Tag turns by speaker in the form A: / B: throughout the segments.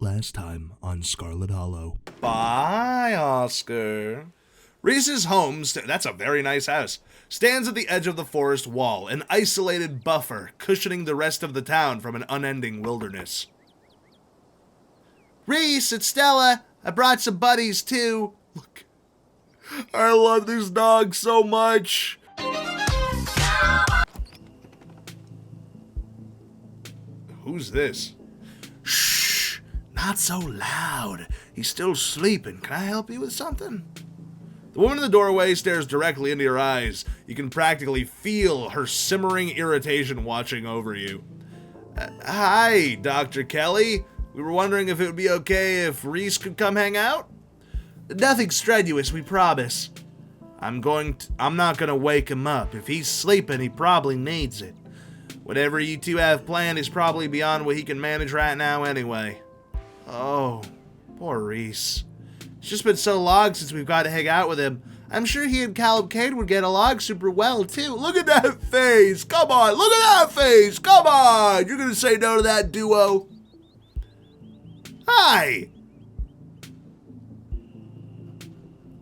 A: Last time on Scarlet Hollow.
B: Bye, Oscar. Reese's home, that's a very nice house, stands at the edge of the forest wall, an isolated buffer cushioning the rest of the town from an unending wilderness. Reese, it's Stella. I brought some buddies, too. Look, I love this dog so much. Who's this? Shh, not so loud. He's still sleeping. Can I help you with something? The woman in the doorway stares directly into your eyes. You can practically feel her simmering irritation watching over you. Hi, Dr. Kelly. We were wondering if it would be okay if Reese could come hang out? Nothing strenuous, we promise. I'm not gonna wake him up. If he's sleeping, he probably needs it. Whatever you two have planned is probably beyond what he can manage right now anyway. Oh, poor Reese. It's just been so long since we've got to hang out with him. I'm sure he and Calicore would get along super well, too. Look at that face. Come on, look at that face. Come on. You're going to say no to that duo? Hi.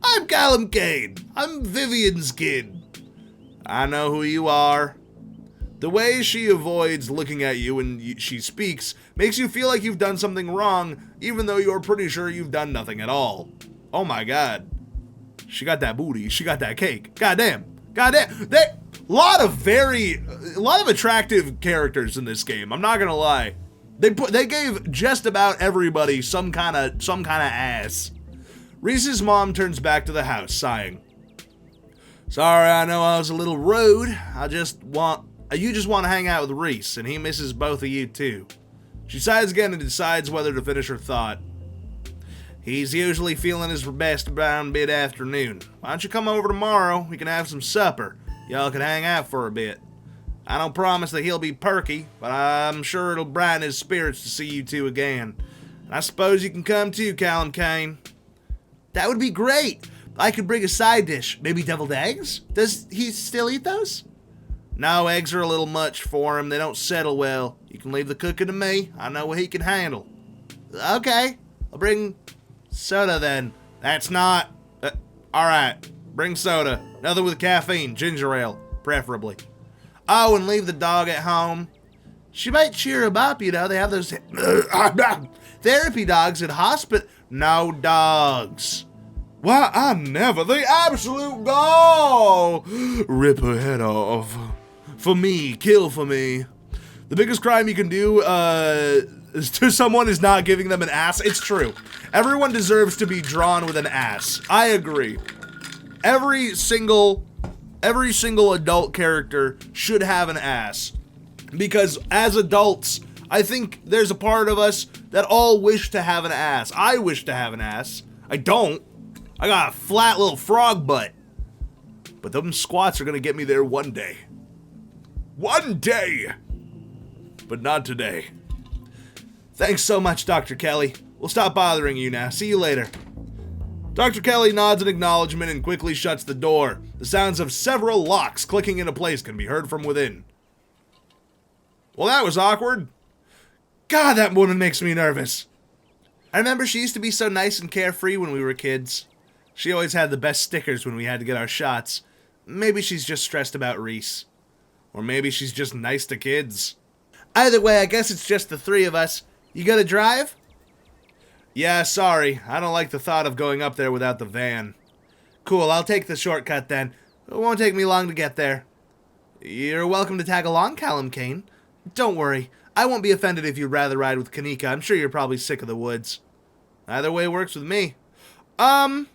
B: I'm Callum Kane. I'm Vivian's kid. I know who you are. The way she avoids looking at you when she speaks makes you feel like you've done something wrong, even though you're pretty sure you've done nothing at all. Oh my god. She got that booty. She got that cake. Goddamn. Goddamn. A lot of attractive characters in this game. I'm not gonna lie. They gave just about everybody some kind of ass. Reese's mom turns back to the house, sighing. Sorry, I know I was a little rude. You just want to hang out with Reese, and he misses both of you too. She sighs again and decides whether to finish her thought. He's usually feeling his best around mid-afternoon. Why don't you come over tomorrow? We can have some supper. Y'all can hang out for a bit. I don't promise that he'll be perky, but I'm sure it'll brighten his spirits to see you two again. And I suppose you can come too, Callum Kane. That would be great. I could bring a side dish. Maybe deviled eggs? Does he still eat those? No, eggs are a little much for him. They don't settle well. You can leave the cooking to me. I know what he can handle. Okay. I'll bring soda then. That's not... Alright. Bring soda. Nothing with caffeine. Ginger ale. Preferably. Oh, and leave the dog at home. She might cheer him up, you know. They have those therapy dogs at hospital. No dogs. Why, I never. The absolute dog. Rip her head off. For me, kill for me. The biggest crime you can do to someone is not giving them an ass. It's true. Everyone deserves to be drawn with an ass. I agree. Every single adult character should have an ass. Because as adults, I think there's a part of us that all wish to have an ass. I wish to have an ass. I don't. I got a flat little frog butt. But them squats are gonna get me there one day. One day! But not today. Thanks so much, Dr. Kelly. We'll stop bothering you now. See you later. Dr. Kelly nods in acknowledgement and quickly shuts the door. The sounds of several locks clicking into place can be heard from within. Well, that was awkward. God, that woman makes me nervous. I remember she used to be so nice and carefree when we were kids. She always had the best stickers when we had to get our shots. Maybe she's just stressed about Reese. Or maybe she's just nice to kids. Either way, I guess it's just the three of us. You gonna drive? Yeah, sorry. I don't like the thought of going up there without the van. Cool, I'll take the shortcut then. It won't take me long to get there. You're welcome to tag along, Callum Kane. Don't worry. I won't be offended if you'd rather ride with Kanika. I'm sure you're probably sick of the woods. Either way works with me. I'm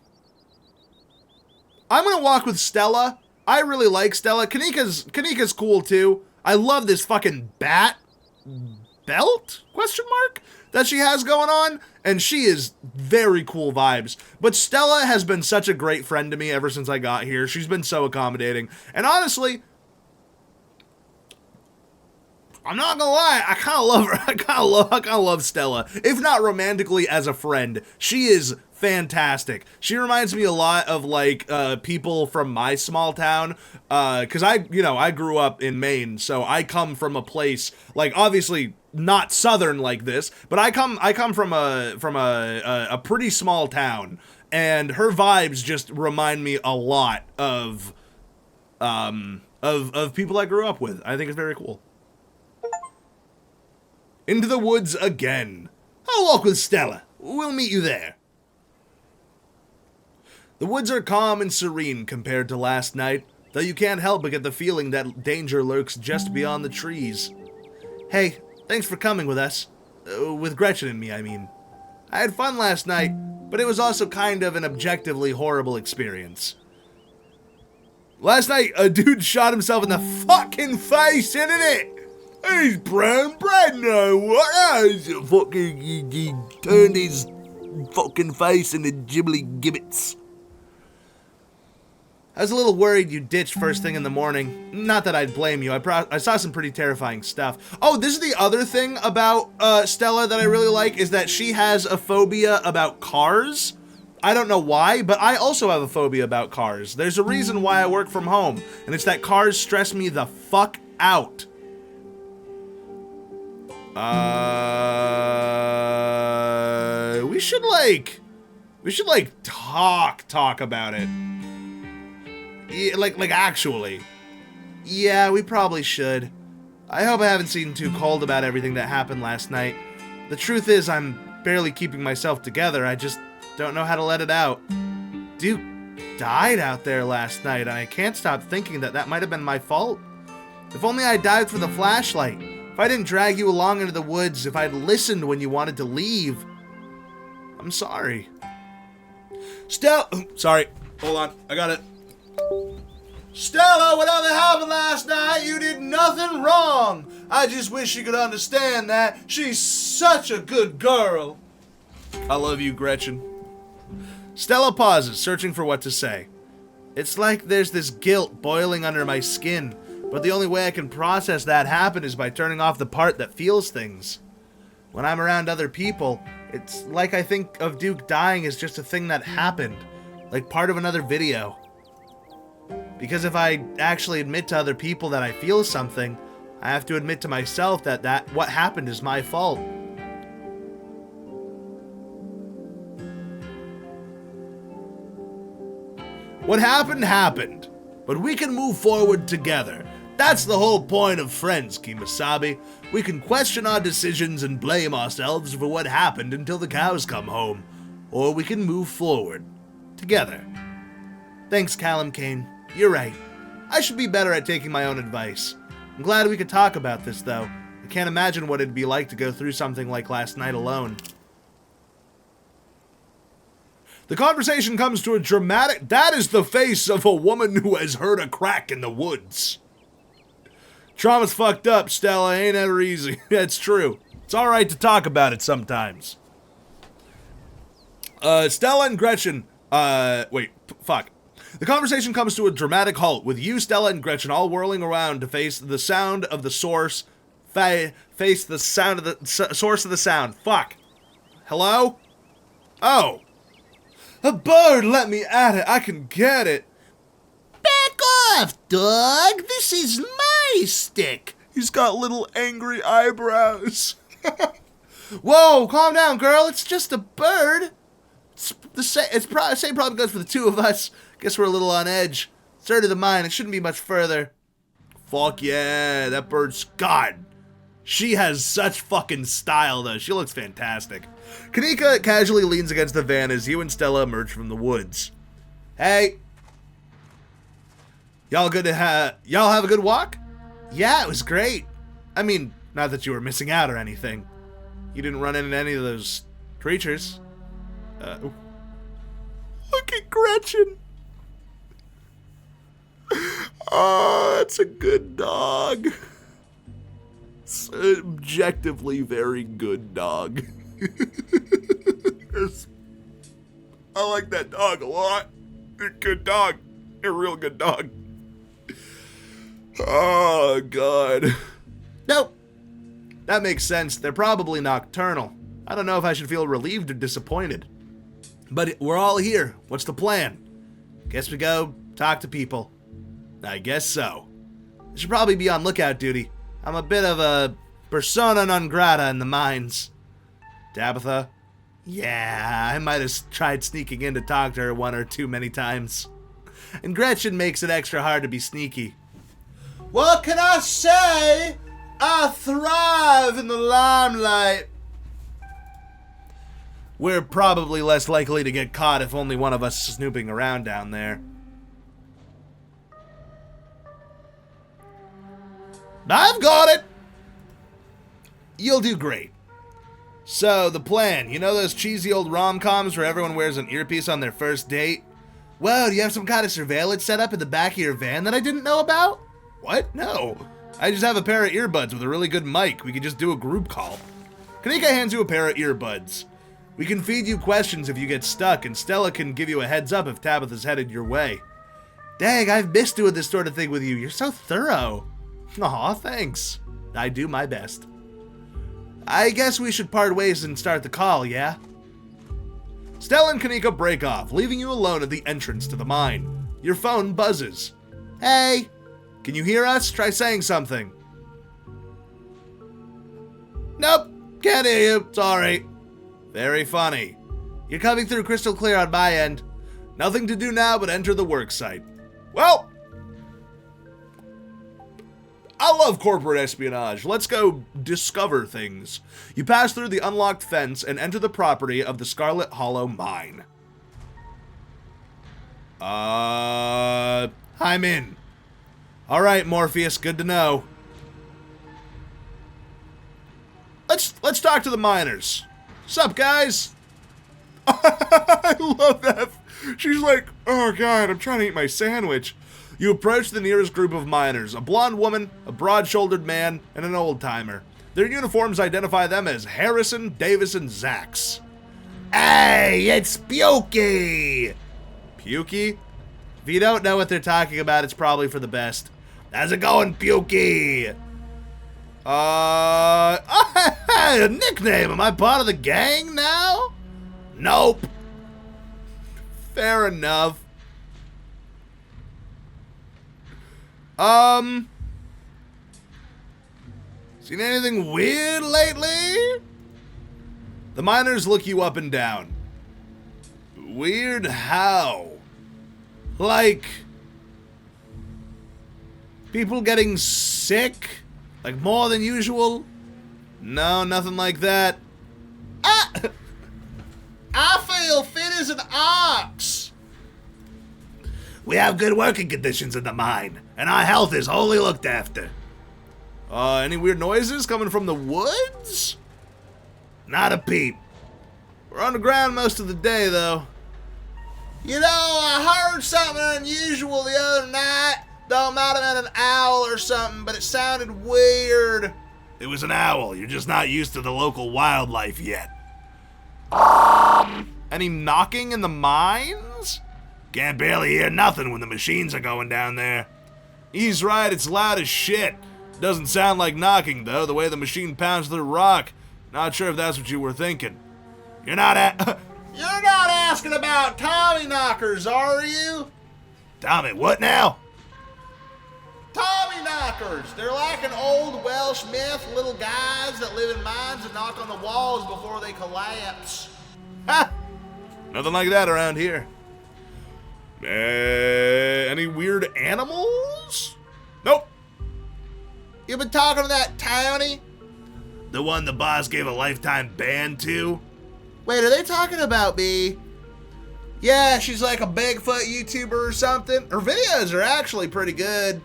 B: gonna walk with Stella. I really like Stella. Kanika's cool too. I love this fucking bat belt? Question mark? That she has going on. And she is very cool vibes. But Stella has been such a great friend to me ever since I got here. She's been so accommodating. And honestly, I'm not gonna lie, I kind of love her. I kind of love Stella. If not romantically, as a friend. She is fantastic. She reminds me a lot of like people from my small town, because I grew up in Maine, so I come from a place like obviously not southern like this, but I come from a pretty small town, and her vibes just remind me a lot of people I grew up with. I think it's very cool. Into the woods again. I'll walk with Stella. We'll meet you there. The woods are calm and serene compared to last night, though you can't help but get the feeling that danger lurks just beyond the trees. Hey, thanks for coming with us. With Gretchen and me, I mean. I had fun last night, but it was also kind of an objectively horrible experience. Last night, a dude shot himself in the fucking face, isn't it? He's brown bread now, what? He turned his fucking face into gibbly gibbets. I was a little worried you ditched first thing in the morning. Not that I'd blame you. I saw some pretty terrifying stuff. Oh, this is the other thing about Stella that I really like, is that she has a phobia about cars. I don't know why, but I also have a phobia about cars. There's a reason why I work from home, and it's that cars stress me the fuck out. We should talk about it. Yeah, like actually. Yeah, we probably should. I hope I haven't seemed too cold about everything that happened last night. The truth is, I'm barely keeping myself together. I just don't know how to let it out. Duke died out there last night, and I can't stop thinking that might have been my fault. If only I dived for the flashlight. If I didn't drag you along into the woods, if I'd listened when you wanted to leave. I'm sorry. Sorry. Hold on. I got it. Stella, whatever happened last night, you did nothing wrong. I just wish you could understand that. She's such a good girl. I love you, Gretchen. Stella pauses, searching for what to say. It's like there's this guilt boiling under my skin, but the only way I can process that happen is by turning off the part that feels things. When I'm around other people, it's like I think of Duke dying as just a thing that happened, like part of another video. Because if I actually admit to other people that I feel something, I have to admit to myself that what happened is my fault. What happened, happened. But we can move forward together. That's the whole point of friends, Kimasabi. We can question our decisions and blame ourselves for what happened until the cows come home. Or we can move forward. Together. Thanks, Callum Kane. You're right. I should be better at taking my own advice. I'm glad we could talk about this, though. I can't imagine what it'd be like to go through something like last night alone. The conversation comes to a dramatic... That is the face of a woman who has heard a crack in the woods. Trauma's fucked up, Stella. Ain't ever easy. That's true. It's alright to talk about it sometimes. Stella and Gretchen... fuck. The conversation comes to a dramatic halt, with you, Stella, and Gretchen all whirling around to face the sound of the source. Face the sound of the source of the sound. Fuck. Hello? Oh. A bird let me at it. I can get it. Back off, dog. This is my stick. He's got little angry eyebrows. Whoa, calm down, girl. It's just a bird. Same problem goes for the two of us. Guess we're a little on edge. Third of the mine. It shouldn't be much further. Fuck yeah, that bird's God. She has such fucking style, though. She looks fantastic. Kanika casually leans against the van as you and Stella emerge from the woods. Hey. Y'all have a good walk? Yeah, it was great. I mean, not that you were missing out or anything. You didn't run into any of those creatures. Look at Gretchen. Oh, that's a good dog. It's an objectively very good dog. I like that dog a lot. A good dog. A real good dog. Oh, God. Nope. That makes sense. They're probably nocturnal. I don't know if I should feel relieved or disappointed. But we're all here. What's the plan? Guess we go talk to people. I guess so. I should probably be on lookout duty. I'm a bit of a persona non grata in the mines. Tabitha? Yeah, I might have tried sneaking in to talk to her one or too many times. And Gretchen makes it extra hard to be sneaky. What can I say? I thrive in the limelight. We're probably less likely to get caught if only one of us is snooping around down there. I've got it! You'll do great. So, the plan. You know those cheesy old rom-coms where everyone wears an earpiece on their first date? Whoa, do you have some kind of surveillance set up in the back of your van that I didn't know about? What? No. I just have a pair of earbuds with a really good mic. We could just do a group call. Kanika hands you a pair of earbuds. We can feed you questions if you get stuck, and Stella can give you a heads up if Tabitha's headed your way. Dang, I've missed doing this sort of thing with you. You're so thorough. Aw, thanks. I do my best. I guess we should part ways and start the call, yeah? Stella and Kanika break off, leaving you alone at the entrance to the mine. Your phone buzzes. Hey! Can you hear us? Try saying something. Nope, can't hear you. Sorry. Very funny. You're coming through crystal clear on my end. Nothing to do now but enter the work site. Well, I love corporate espionage. Let's go discover things. You pass through the unlocked fence and enter the property of the Scarlet Hollow mine. I'm in. All right, Morpheus, good to know. Let's talk to the miners. Sup, guys? I love that. She's like, oh god, I'm trying to eat my sandwich. You approach the nearest group of miners, a blonde woman, a broad-shouldered man, and an old-timer. Their uniforms identify them as Harrison, Davis, and Zax. Hey, it's Pukey! Pukey? If you don't know what they're talking about, it's probably for the best. How's it going, Pukey? A nickname. Am I part of the gang now? Nope. Fair enough. Seen anything weird lately? The miners look you up and down. Weird how? Like, people getting sick? Like more than usual? No, nothing like that. I feel fit as an ox. We have good working conditions in the mine, and our health is wholly looked after. Any weird noises coming from the woods? Not a peep. We're underground most of the day, though. You know, I heard something unusual the other night. Though it might have been an owl or something, but it sounded weird. It was an owl. You're just not used to the local wildlife yet. Any knocking in the mines? Can't barely hear nothing when the machines are going down there. He's right, it's loud as shit. Doesn't sound like knocking, though, the way the machine pounds through rock. Not sure if that's what you were thinking. You're not asking about Tommy knockers, are you? Tommy, what now? Tommy knockers. They're like an old Welsh myth, little guys that live in mines and knock on the walls before they collapse. Ha! Nothing like that around here. Any weird animals? Nope. You been talking to that Townie? The one the boss gave a lifetime ban to? Wait, are they talking about me? Yeah, she's like a Bigfoot YouTuber or something. Her videos are actually pretty good.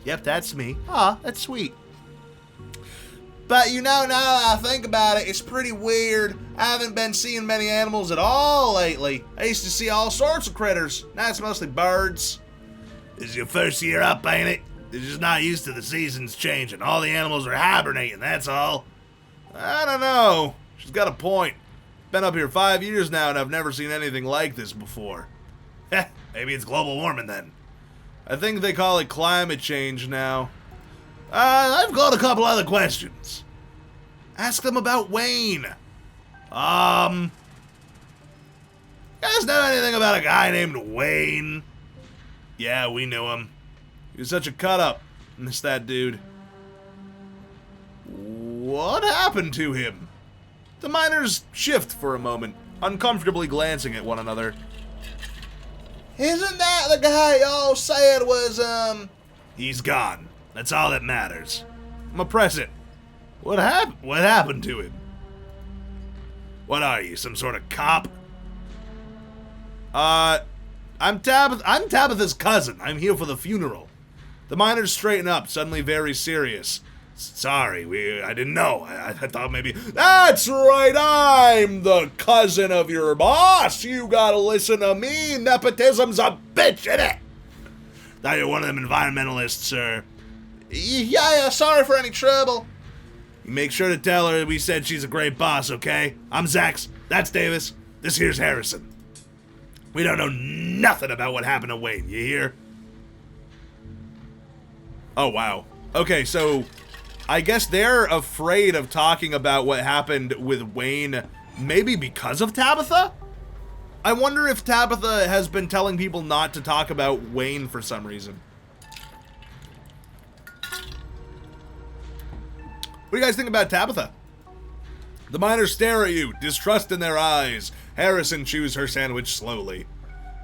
B: Yep, that's me. Aw, that's sweet. But you know, now that I think about it, it's pretty weird. I haven't been seeing many animals at all lately. I used to see all sorts of critters. Now it's mostly birds. This is your first year up, ain't it? They're just not used to the seasons changing. All the animals are hibernating, that's all. I don't know. She's got a point. Been up here 5 years now and I've never seen anything like this before. Heh, maybe it's global warming then. I think they call it climate change now. I've got a couple other questions. Ask them about Wayne. Guys anything about a guy named Wayne? Yeah, we knew him. He was such a cut-up. Miss that dude. What happened to him? The miners shift for a moment, uncomfortably glancing at one another. Isn't that the guy y'all said was, He's gone. That's all that matters. I'm gonna press it. What happened to him? What are you, some sort of cop? I'm Tabitha's cousin. I'm here for the funeral. The miners straighten up, suddenly very serious. Sorry, I didn't know. I thought maybe... That's right, I'm the cousin of your boss. You gotta listen to me. Nepotism's a bitch, innit? Thought you're one of them environmentalists, sir. Yeah, sorry for any trouble. You make sure to tell her we said she's a great boss, okay? I'm Zax. That's Davis. This here's Harrison. We don't know nothing about what happened to Wayne, you hear? Oh, wow. Okay, so I guess they're afraid of talking about what happened with Wayne, maybe because of Tabitha? I wonder if Tabitha has been telling people not to talk about Wayne for some reason. What do you guys think about Tabitha? The miners stare at you, distrust in their eyes. Harrison chews her sandwich slowly.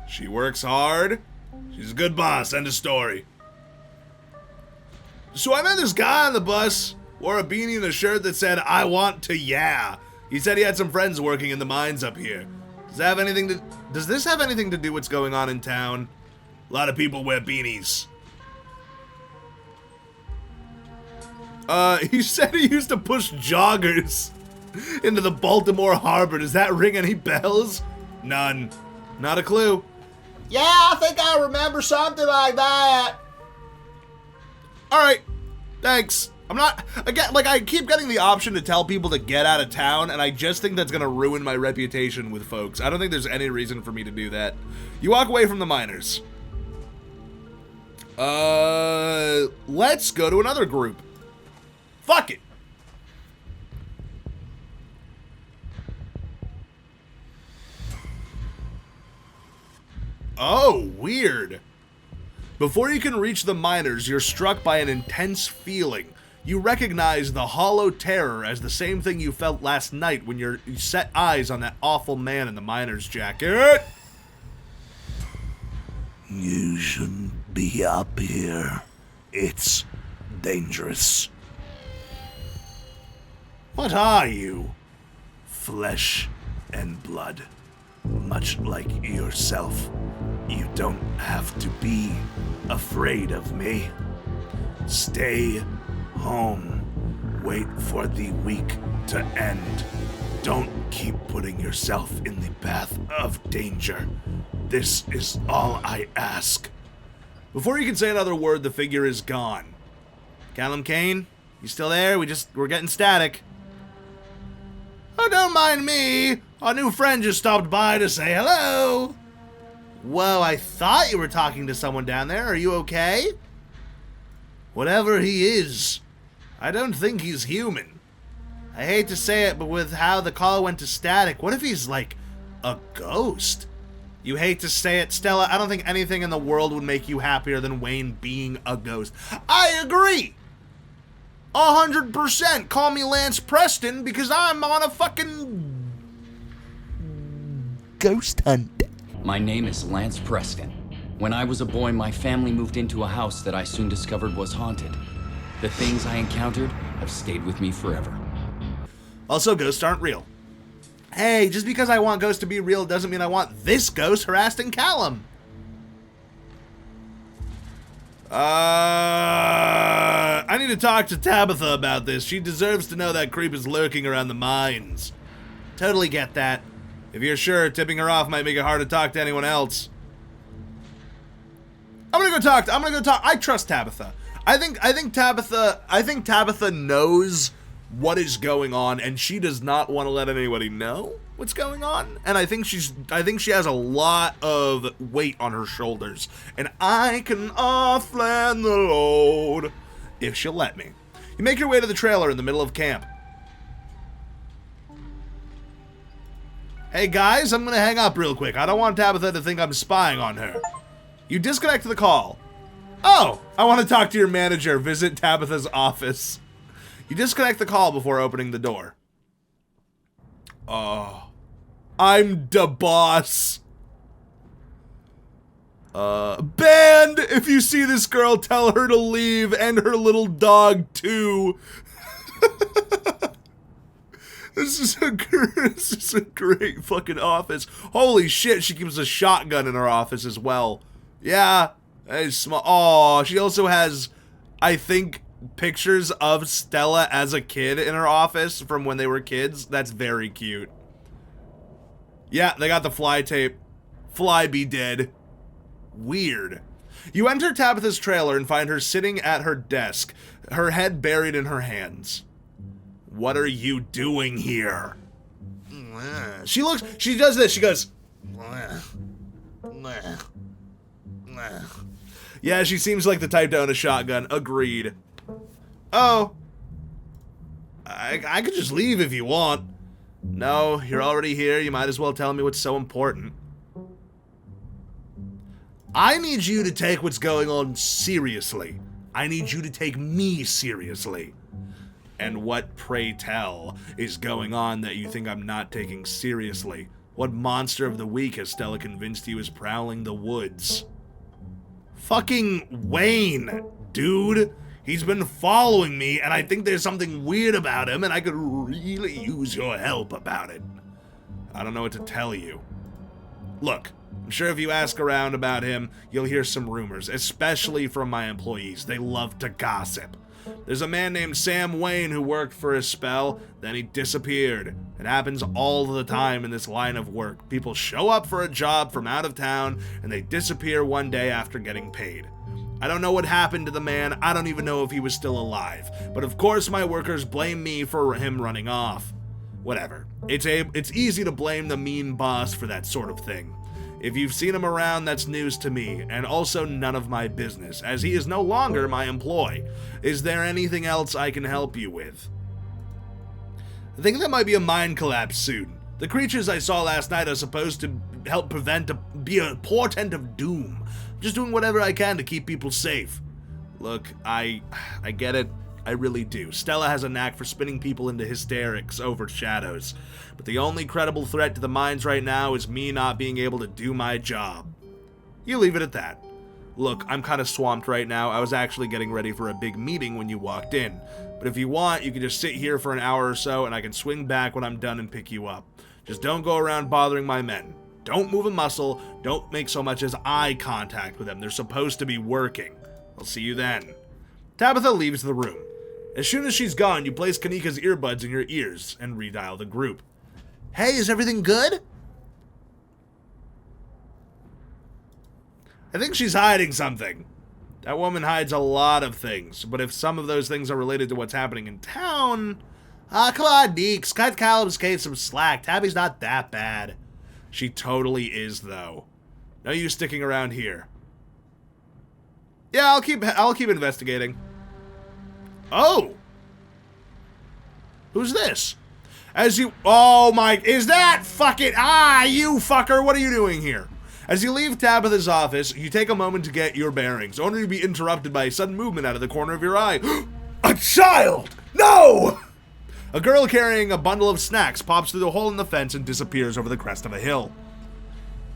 B: She works hard. She's a good boss, end of story. So I met this guy on the bus, wore a beanie and a shirt that said, I want to yeah. He said he had some friends working in the mines up here. Does this have anything to do with what's going on in town? A lot of people wear beanies. He said he used to push joggers into the Baltimore Harbor. Does that ring any bells? None. Not a clue. Yeah, I think I remember something like that. Alright. Thanks. I keep getting the option to tell people to get out of town, and I just think that's gonna ruin my reputation with folks. I don't think there's any reason for me to do that. You walk away from the miners. Let's go to another group. Fuck it. Oh, weird. Before you can reach the miners, you're struck by an intense feeling. You recognize the hollow terror as the same thing you felt last night when you set eyes on that awful man in the miner's jacket.
A: You shouldn't be up here. It's dangerous.
B: What are you?
A: Flesh and blood. Much like yourself. You don't have to be afraid of me. Stay home. Wait for the week to end. Don't keep putting yourself in the path of danger. This is all I ask.
B: Before you can say another word, the figure is gone. Callum Kane, you still there? We're getting static. Oh, don't mind me. Our new friend just stopped by to say hello. Whoa, I thought you were talking to someone down there. Are you okay? Whatever he is, I don't think he's human. I hate to say it, but with how the call went to static, what if he's like a ghost? You hate to say it, Stella, I don't think anything in the world would make you happier than Wayne being a ghost. I agree! 100%! Call me Lance Preston because I'm on a fucking ghost hunt.
C: My name is Lance Preston. When I was a boy, my family moved into a house that I soon discovered was haunted. The things I encountered have stayed with me forever.
B: Also, ghosts aren't real. Hey, just because I want ghosts to be real doesn't mean I want this ghost harassing Callum. I need to talk to Tabitha about this. She deserves to know that creep is lurking around the mines. Totally get that. If you're sure, tipping her off might make it hard to talk to anyone else. I'm gonna go talk. I trust Tabitha. I think Tabitha knows what is going on, and she does not want to let anybody know what's going on. And I think she has a lot of weight on her shoulders, and I can offload the load if she'll let me. You make your way to the trailer in the middle of camp. Hey guys, I'm gonna hang up real quick. I don't want Tabitha to think I'm spying on her. You disconnect the call. Oh, I want to talk to your manager. Visit Tabitha's office. You disconnect the call before opening the door. Oh, I'm the boss. Banned! If you see this girl, tell her to leave, and her little dog too. This is a great fucking office. Holy shit, she keeps a shotgun in her office as well. Yeah, it's small. Oh, she also has, I think, pictures of Stella as a kid in her office from when they were kids. That's very cute. Yeah, they got the fly tape. Fly be dead. Weird. You enter Tabitha's trailer and find her sitting at her desk, her head buried in her hands. What are you doing here? She does this, she goes, yeah, she seems like the type to own a shotgun. Agreed. Oh. I could just leave if you want. No, you're already here. You might as well tell me what's so important. I need you to take what's going on seriously. I need you to take me seriously. And what, pray tell, is going on that you think I'm not taking seriously? What monster of the week has Stella convinced you is prowling the woods? Fucking Wayne, dude. He's been following me, and I think there's something weird about him, and I could really use your help about it. I don't know what to tell you. Look, I'm sure if you ask around about him, you'll hear some rumors, especially from my employees. They love to gossip. There's a man named Sam Wayne who worked for a spell, then he disappeared. It happens all the time in this line of work. People show up for a job from out of town, and they disappear one day after getting paid. I don't know what happened to the man. I don't even know if he was still alive. But of course my workers blame me for him running off. Whatever. It's easy to blame the mean boss for that sort of thing. If you've seen him around, that's news to me, and also none of my business, as he is no longer my employee. Is there anything else I can help you with? I think there might be a mine collapse soon. The creatures I saw last night are supposed to help be a portent of doom. I'm just doing whatever I can to keep people safe. Look, I get it. I really do. Stella has a knack for spinning people into hysterics over shadows. But the only credible threat to the mines right now is me not being able to do my job. You leave it at that. Look, I'm kind of swamped right now. I was actually getting ready for a big meeting when you walked in. But if you want, you can just sit here for an hour or so and I can swing back when I'm done and pick you up. Just don't go around bothering my men. Don't move a muscle. Don't make so much as eye contact with them. They're supposed to be working. I'll see you then. Tabitha leaves the room. As soon as she's gone, you place Kanika's earbuds in your ears and redial the group. Hey, is everything good? I think she's hiding something. That woman hides a lot of things, but if some of those things are related to what's happening in town... come on, Deeks. Cut Callum's case some slack. Tabby's not that bad. She totally is, though. No use sticking around here. Yeah, I'll keep investigating. Oh! Who's this? Oh my, is that fucking, you fucker, what are you doing here? As you leave Tabitha's office, you take a moment to get your bearings, only to be interrupted by a sudden movement out of the corner of your eye. A child! No! A girl carrying a bundle of snacks pops through the hole in the fence and disappears over the crest of a hill.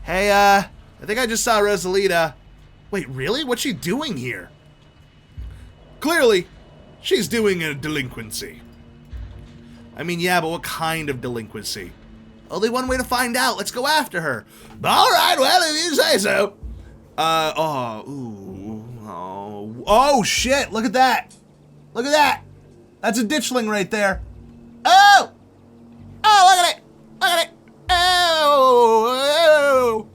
B: Hey, I think I just saw Rosalita. Wait, really? What's she doing here? Clearly, she's doing a delinquency. I mean, yeah, but what kind of delinquency? Only one way to find out. Let's go after her. All right, well, if you say so. Oh, shit, look at that. Look at that. That's a ditchling right there. Oh! Oh, look at it. Look at it. Oh!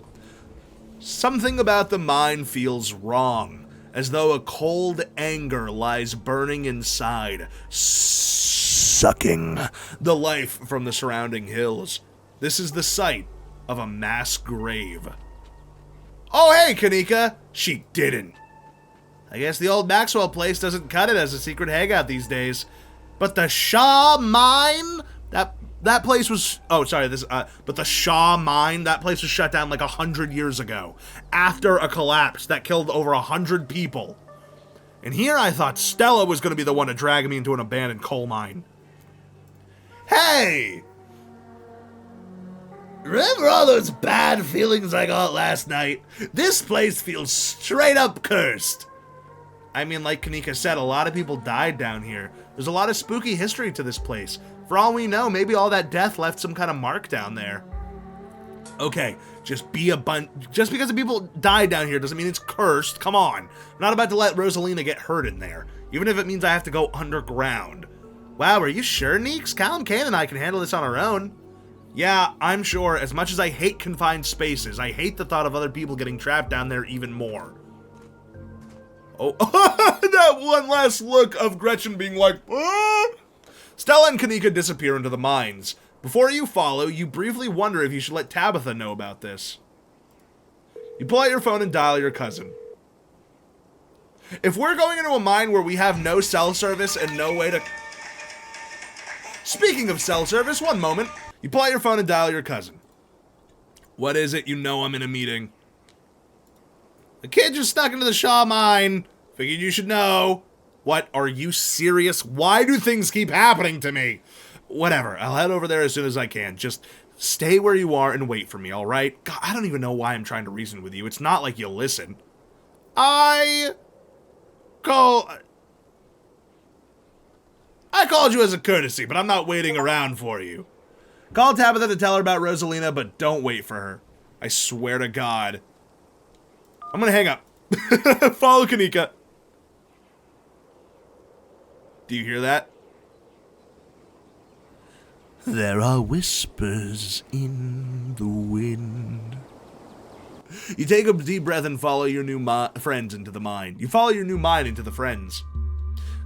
B: Something about the mine feels wrong, as though a cold anger lies burning inside, sucking the life from the surrounding hills. This is the site of a mass grave. Oh, hey, Kanika! She didn't. I guess the old Maxwell place doesn't cut it as a secret hangout these days. But the Shaw mine? That That place was, but the Shaw mine, that place was shut down like 100 years ago after a collapse that killed over 100 people. And here I thought Stella was going to be the one to drag me into an abandoned coal mine. Hey! Remember all those bad feelings I got last night? This place feels straight up cursed. I mean, like Kanika said, a lot of people died down here. There's a lot of spooky history to this place. For all we know, maybe all that death left some kind of mark down there. Okay, just because the people died down here doesn't mean it's cursed. Come on. I'm not about to let Rosalina get hurt in there, even if it means I have to go underground. Wow, are you sure, Neeks? Callum, Kane, and I can handle this on our own. Yeah, I'm sure. As much as I hate confined spaces, I hate the thought of other people getting trapped down there even more. Oh, that one last look of Gretchen being like, ah! Stella and Kanika disappear into the mines. Before you follow, you briefly wonder if you should let Tabitha know about this. You pull out your phone and dial your cousin. If we're going into a mine where we have no cell service and no way to... Speaking of cell service, one moment. You pull out your phone and dial your cousin. What is it? You know I'm in a meeting. The kid just snuck into the Shaw mine. Figured you should know. What? Are you serious? Why do things keep happening to me? Whatever. I'll head over there as soon as I can. Just stay where you are and wait for me, alright? God, I don't even know why I'm trying to reason with you. It's not like you'll listen. I called you as a courtesy, but I'm not waiting around for you. Call Tabitha to tell her about Rosalina, but don't wait for her. I swear to God. I'm gonna hang up. Follow Kanika. Do you hear that? There are whispers in the wind. You take a deep breath and follow your new friends into the mine. You follow your new mine into the friends.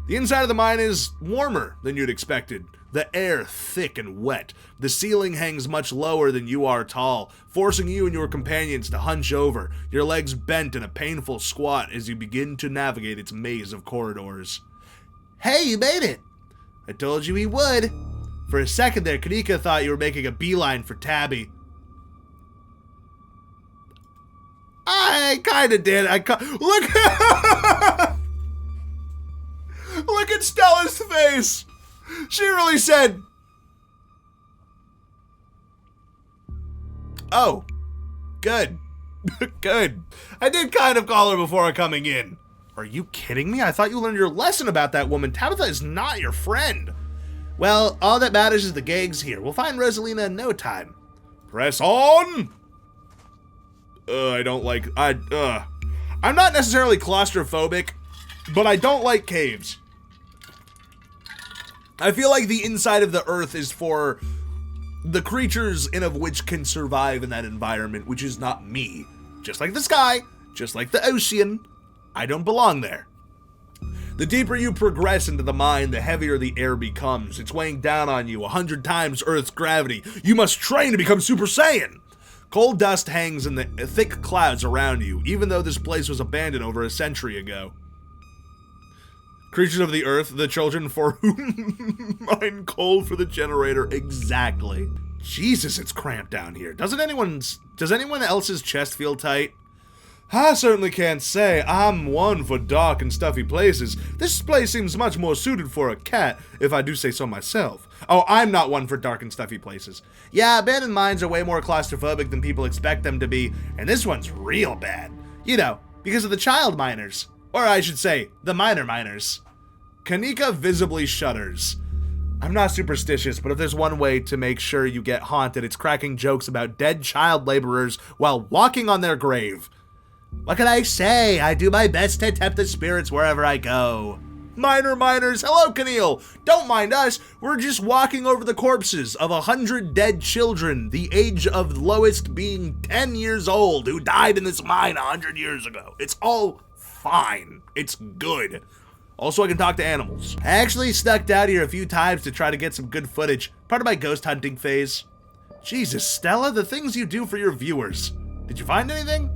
B: The inside of the mine is warmer than you'd expected. The air thick and wet. The ceiling hangs much lower than you are tall, forcing you and your companions to hunch over, your legs bent in a painful squat as you begin to navigate its maze of corridors. Hey, you made it! I told you he would. For a second there, Kanika thought you were making a beeline for Tabby. I kinda did. Look! Look at Stella's face! She really said... Oh. Good. Good. I did kind of call her before coming in. Are you kidding me? I thought you learned your lesson about that woman. Tabitha is not your friend. Well, all that matters is the gang's here. We'll find Rosalina in no time. Press on! I'm not necessarily claustrophobic, but I don't like caves. I feel like the inside of the earth is for the creatures in of which can survive in that environment, which is not me. Just like the sky, just like the ocean, I don't belong there. The deeper you progress into the mine, the heavier the air becomes. It's weighing down on you 100 times Earth's gravity. You must train to become Super Saiyan. Cold dust hangs in the thick clouds around you, even though this place was abandoned over a century ago. Creatures of the earth, the children for whom mine coal for the generator. Exactly. Jesus, it's cramped down here. Does anyone else's chest feel tight? I certainly can't say I'm one for dark and stuffy places. This place seems much more suited for a cat, if I do say so myself. Oh, I'm not one for dark and stuffy places. Yeah, abandoned mines are way more claustrophobic than people expect them to be, and this one's real bad. You know, because of the child miners. Or I should say, the minor miners. Kanika visibly shudders. I'm not superstitious, but if there's one way to make sure you get haunted, it's cracking jokes about dead child laborers while walking on their grave. What can I say? I do my best to tempt the spirits wherever I go. Minor miners, hello, Keneal. Don't mind us. We're just walking over the corpses of 100 dead children, the age of lowest being 10 years old, who died in this mine 100 years ago. It's all fine. It's good. Also, I can talk to animals. I actually snuck down here a few times to try to get some good footage. Part of my ghost hunting phase. Jesus, Stella, the things you do for your viewers. Did you find anything?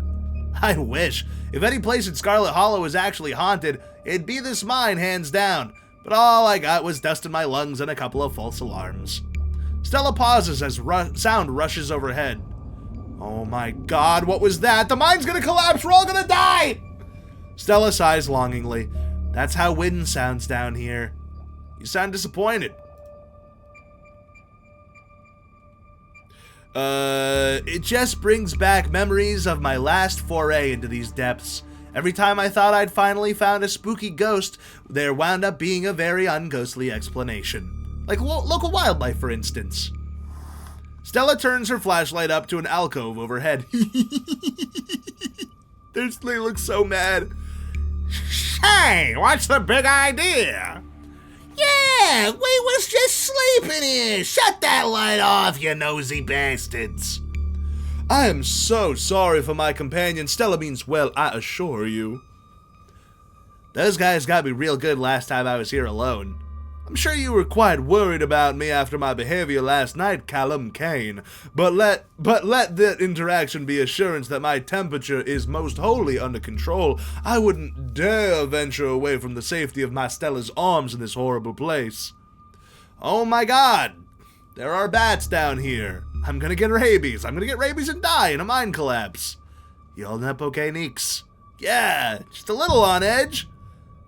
B: I wish. If any place in Scarlet Hollow was actually haunted, it'd be this mine, hands down. But all I got was dust in my lungs and a couple of false alarms. Stella pauses as sound rushes overhead. Oh my god, what was that? The mine's gonna collapse, we're all gonna die! Stella sighs longingly. That's how wind sounds down here. You sound disappointed. It just brings back memories of my last foray into these depths. Every time I thought I'd finally found a spooky ghost, there wound up being a very unghostly explanation. Like local wildlife, for instance. Stella turns her flashlight up to an alcove overhead. They look so mad. Hey, what's the big idea? Yeah, we was just sleeping here. Shut that light off, you nosy bastards. I am so sorry for my companion. Stella means well, I assure you. Those guys got me real good last time I was here alone. I'm sure you were quite worried about me after my behavior last night, Callum Kane, but let that interaction be assurance that my temperature is most wholly under control. I wouldn't dare venture away from the safety of my Stella's arms in this horrible place. Oh my god, there are bats down here. I'm gonna get rabies. I'm gonna get rabies and die in a mine collapse. You holding up okay, Neeks? Yeah, just a little on edge.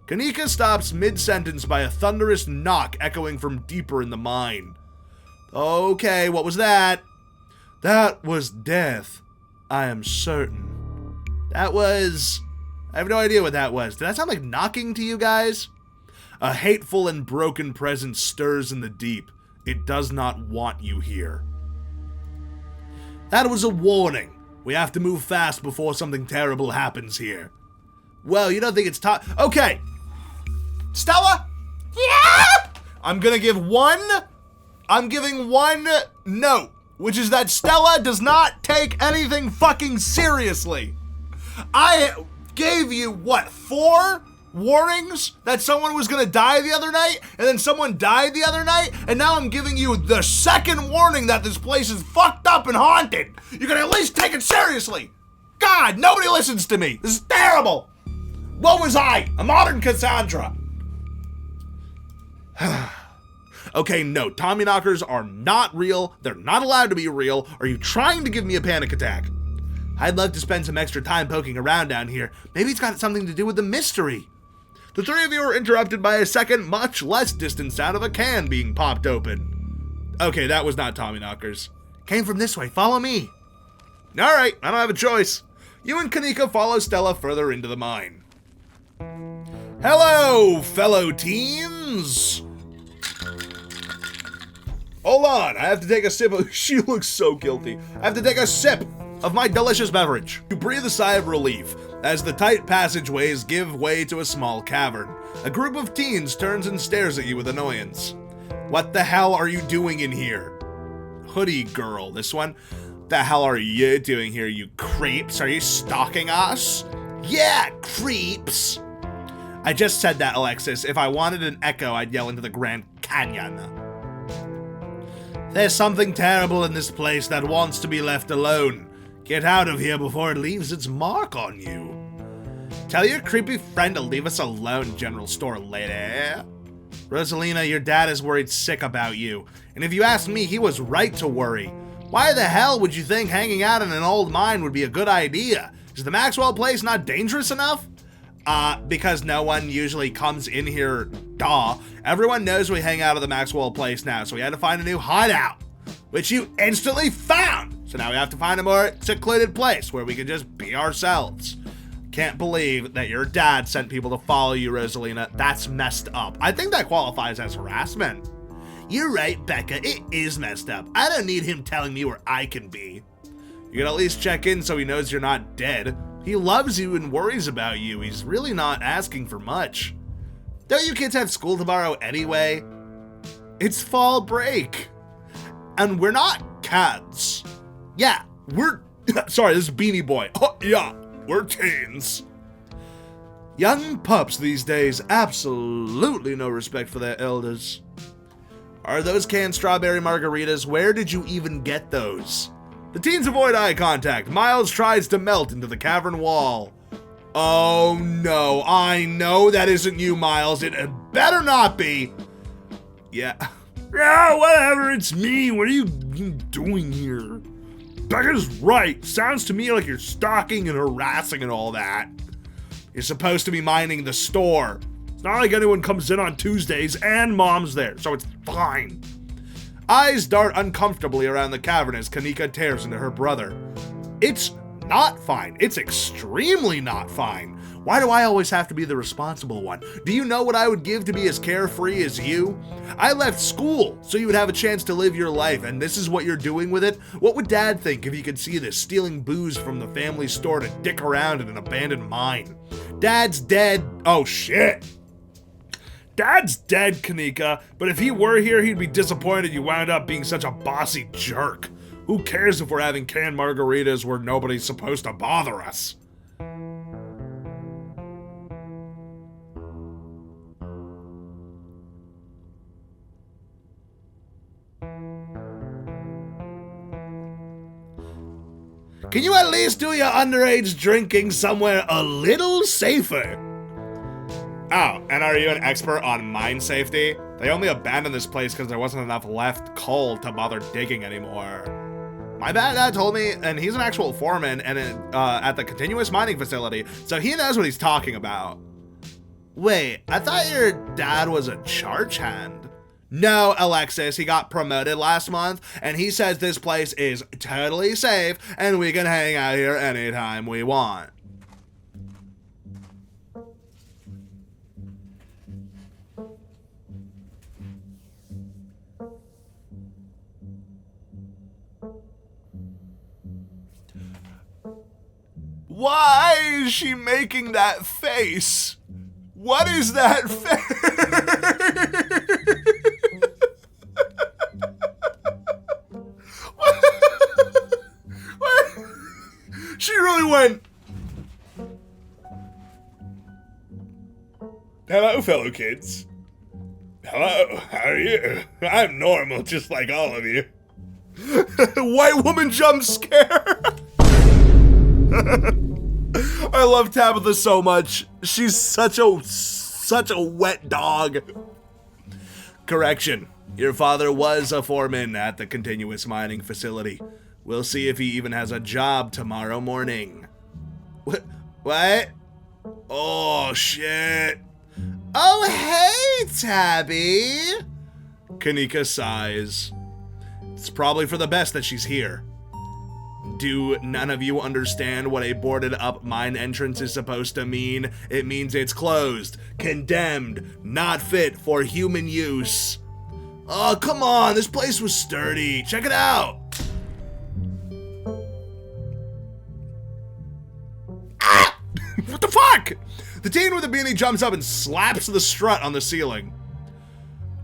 B: Kanika stops mid-sentence by a thunderous knock echoing from deeper in the mine. Okay, what was that? That was death. I am certain. That was... I have no idea what that was. Did that sound like knocking to you guys? A hateful and broken presence stirs in the deep. It does not want you here. That was a warning. We have to move fast before something terrible happens here. Well, you don't think it's time... Okay! Stella? Yeah! I'm giving one note, which is that Stella does not take anything fucking seriously. I gave you, what, 4 warnings that someone was gonna die the other night, and then someone died the other night, and now I'm giving you the second warning that this place is fucked up and haunted. You're gonna at least take it seriously. God, nobody listens to me. This is terrible. What was I? A modern Cassandra. Okay, no, Tommy knockers are not real. They're not allowed to be real. Are you trying to give me a panic attack? I'd love to spend some extra time poking around down here. Maybe it's got something to do with the mystery. The three of you are interrupted by a second, much less distant sound of a can being popped open. Okay, that was not Tommy knockers. Came from this way. Follow me. All right, I don't have a choice. You and Kanika follow Stella further into the mine. Hello, fellow teens. Hold on, I have to take a sip of... She looks so guilty. I have to take a sip of my delicious beverage. You breathe a sigh of relief as the tight passageways give way to a small cavern. A group of teens turns and stares at you with annoyance. What the hell are you doing in here? Hoodie girl, this one. The hell are you doing here, you creeps? Are you stalking us? Yeah, creeps. I just said that, Alexis. If I wanted an echo, I'd yell into the Grand Canyon. There's something terrible in this place that wants to be left alone. Get out of here before it leaves its mark on you. Tell your creepy friend to leave us alone, General Store lady. Rosalina, your dad is worried sick about you. And if you ask me, he was right to worry. Why the hell would you think hanging out in an old mine would be a good idea? Is the Maxwell place not dangerous enough? Because no one usually comes in here, duh. Everyone knows we hang out at the Maxwell place now, so we had to find a new hideout, which you instantly found. So now we have to find a more secluded place where we can just be ourselves. Can't believe that your dad sent people to follow you, Rosalina. That's messed up. I think that qualifies as harassment. You're right, Becca. It is messed up. I don't need him telling me where I can be. You can at least check in so he knows you're not dead. He loves you and worries about you. He's really not asking for much. Don't you kids have school tomorrow anyway? It's fall break. And we're not cats. Yeah, we're... Sorry, this is Beanie Boy. Oh, yeah, we're teens. Young pups these days, absolutely no respect for their elders. Are those canned strawberry margaritas? Where did you even get those? The teens avoid eye contact. Miles tries to melt into the cavern wall. Oh no, I know that isn't you, Miles. It better not be. Yeah, Yeah, whatever, it's me. What are you doing here? Becca's right. Sounds to me like you're stalking and harassing and all that. You're supposed to be minding the store. It's not like anyone comes in on Tuesdays and Mom's there, so it's fine. Eyes dart uncomfortably around the cavern as Kanika tears into her brother. It's not fine. It's extremely not fine. Why do I always have to be the responsible one? Do you know what I would give to be as carefree as you? I left school so you would have a chance to live your life, and this is what you're doing with it? What would Dad think if he could see this, stealing booze from the family store to dick around in an abandoned mine? Dad's dead. Oh, shit. Dad's dead, Kanika, but if he were here, he'd be disappointed you wound up being such a bossy jerk. Who cares if we're having canned margaritas where nobody's supposed to bother us? Can you at least do your underage drinking somewhere a little safer? Oh, and are you an expert on mine safety? They only abandoned this place because there wasn't enough left coal to bother digging anymore. My dad told me, and he's an actual foreman and at the continuous mining facility, so he knows what he's talking about. Wait, I thought your dad was a charge hand. No, Alexis, he got promoted last month, and he says this place is totally safe, and we can hang out here anytime we want. Why is she making that face? What is that face? She really went. Hello, fellow kids. Hello, how are you? I'm normal, just like all of you. White woman jump scare. I love Tabitha so much. She's such a wet dog. Correction. Your father was a foreman at the continuous mining facility. We'll see if he even has a job tomorrow morning. What? Oh, shit. Oh, hey, Tabby. Kanika sighs. It's probably for the best that she's here. Do none of you understand what a boarded up mine entrance is supposed to mean? It means it's closed, condemned, not fit for human use. Oh, come on, this place was sturdy. Check it out. Ah! What the fuck? The teen with the beanie jumps up and slaps the strut on the ceiling.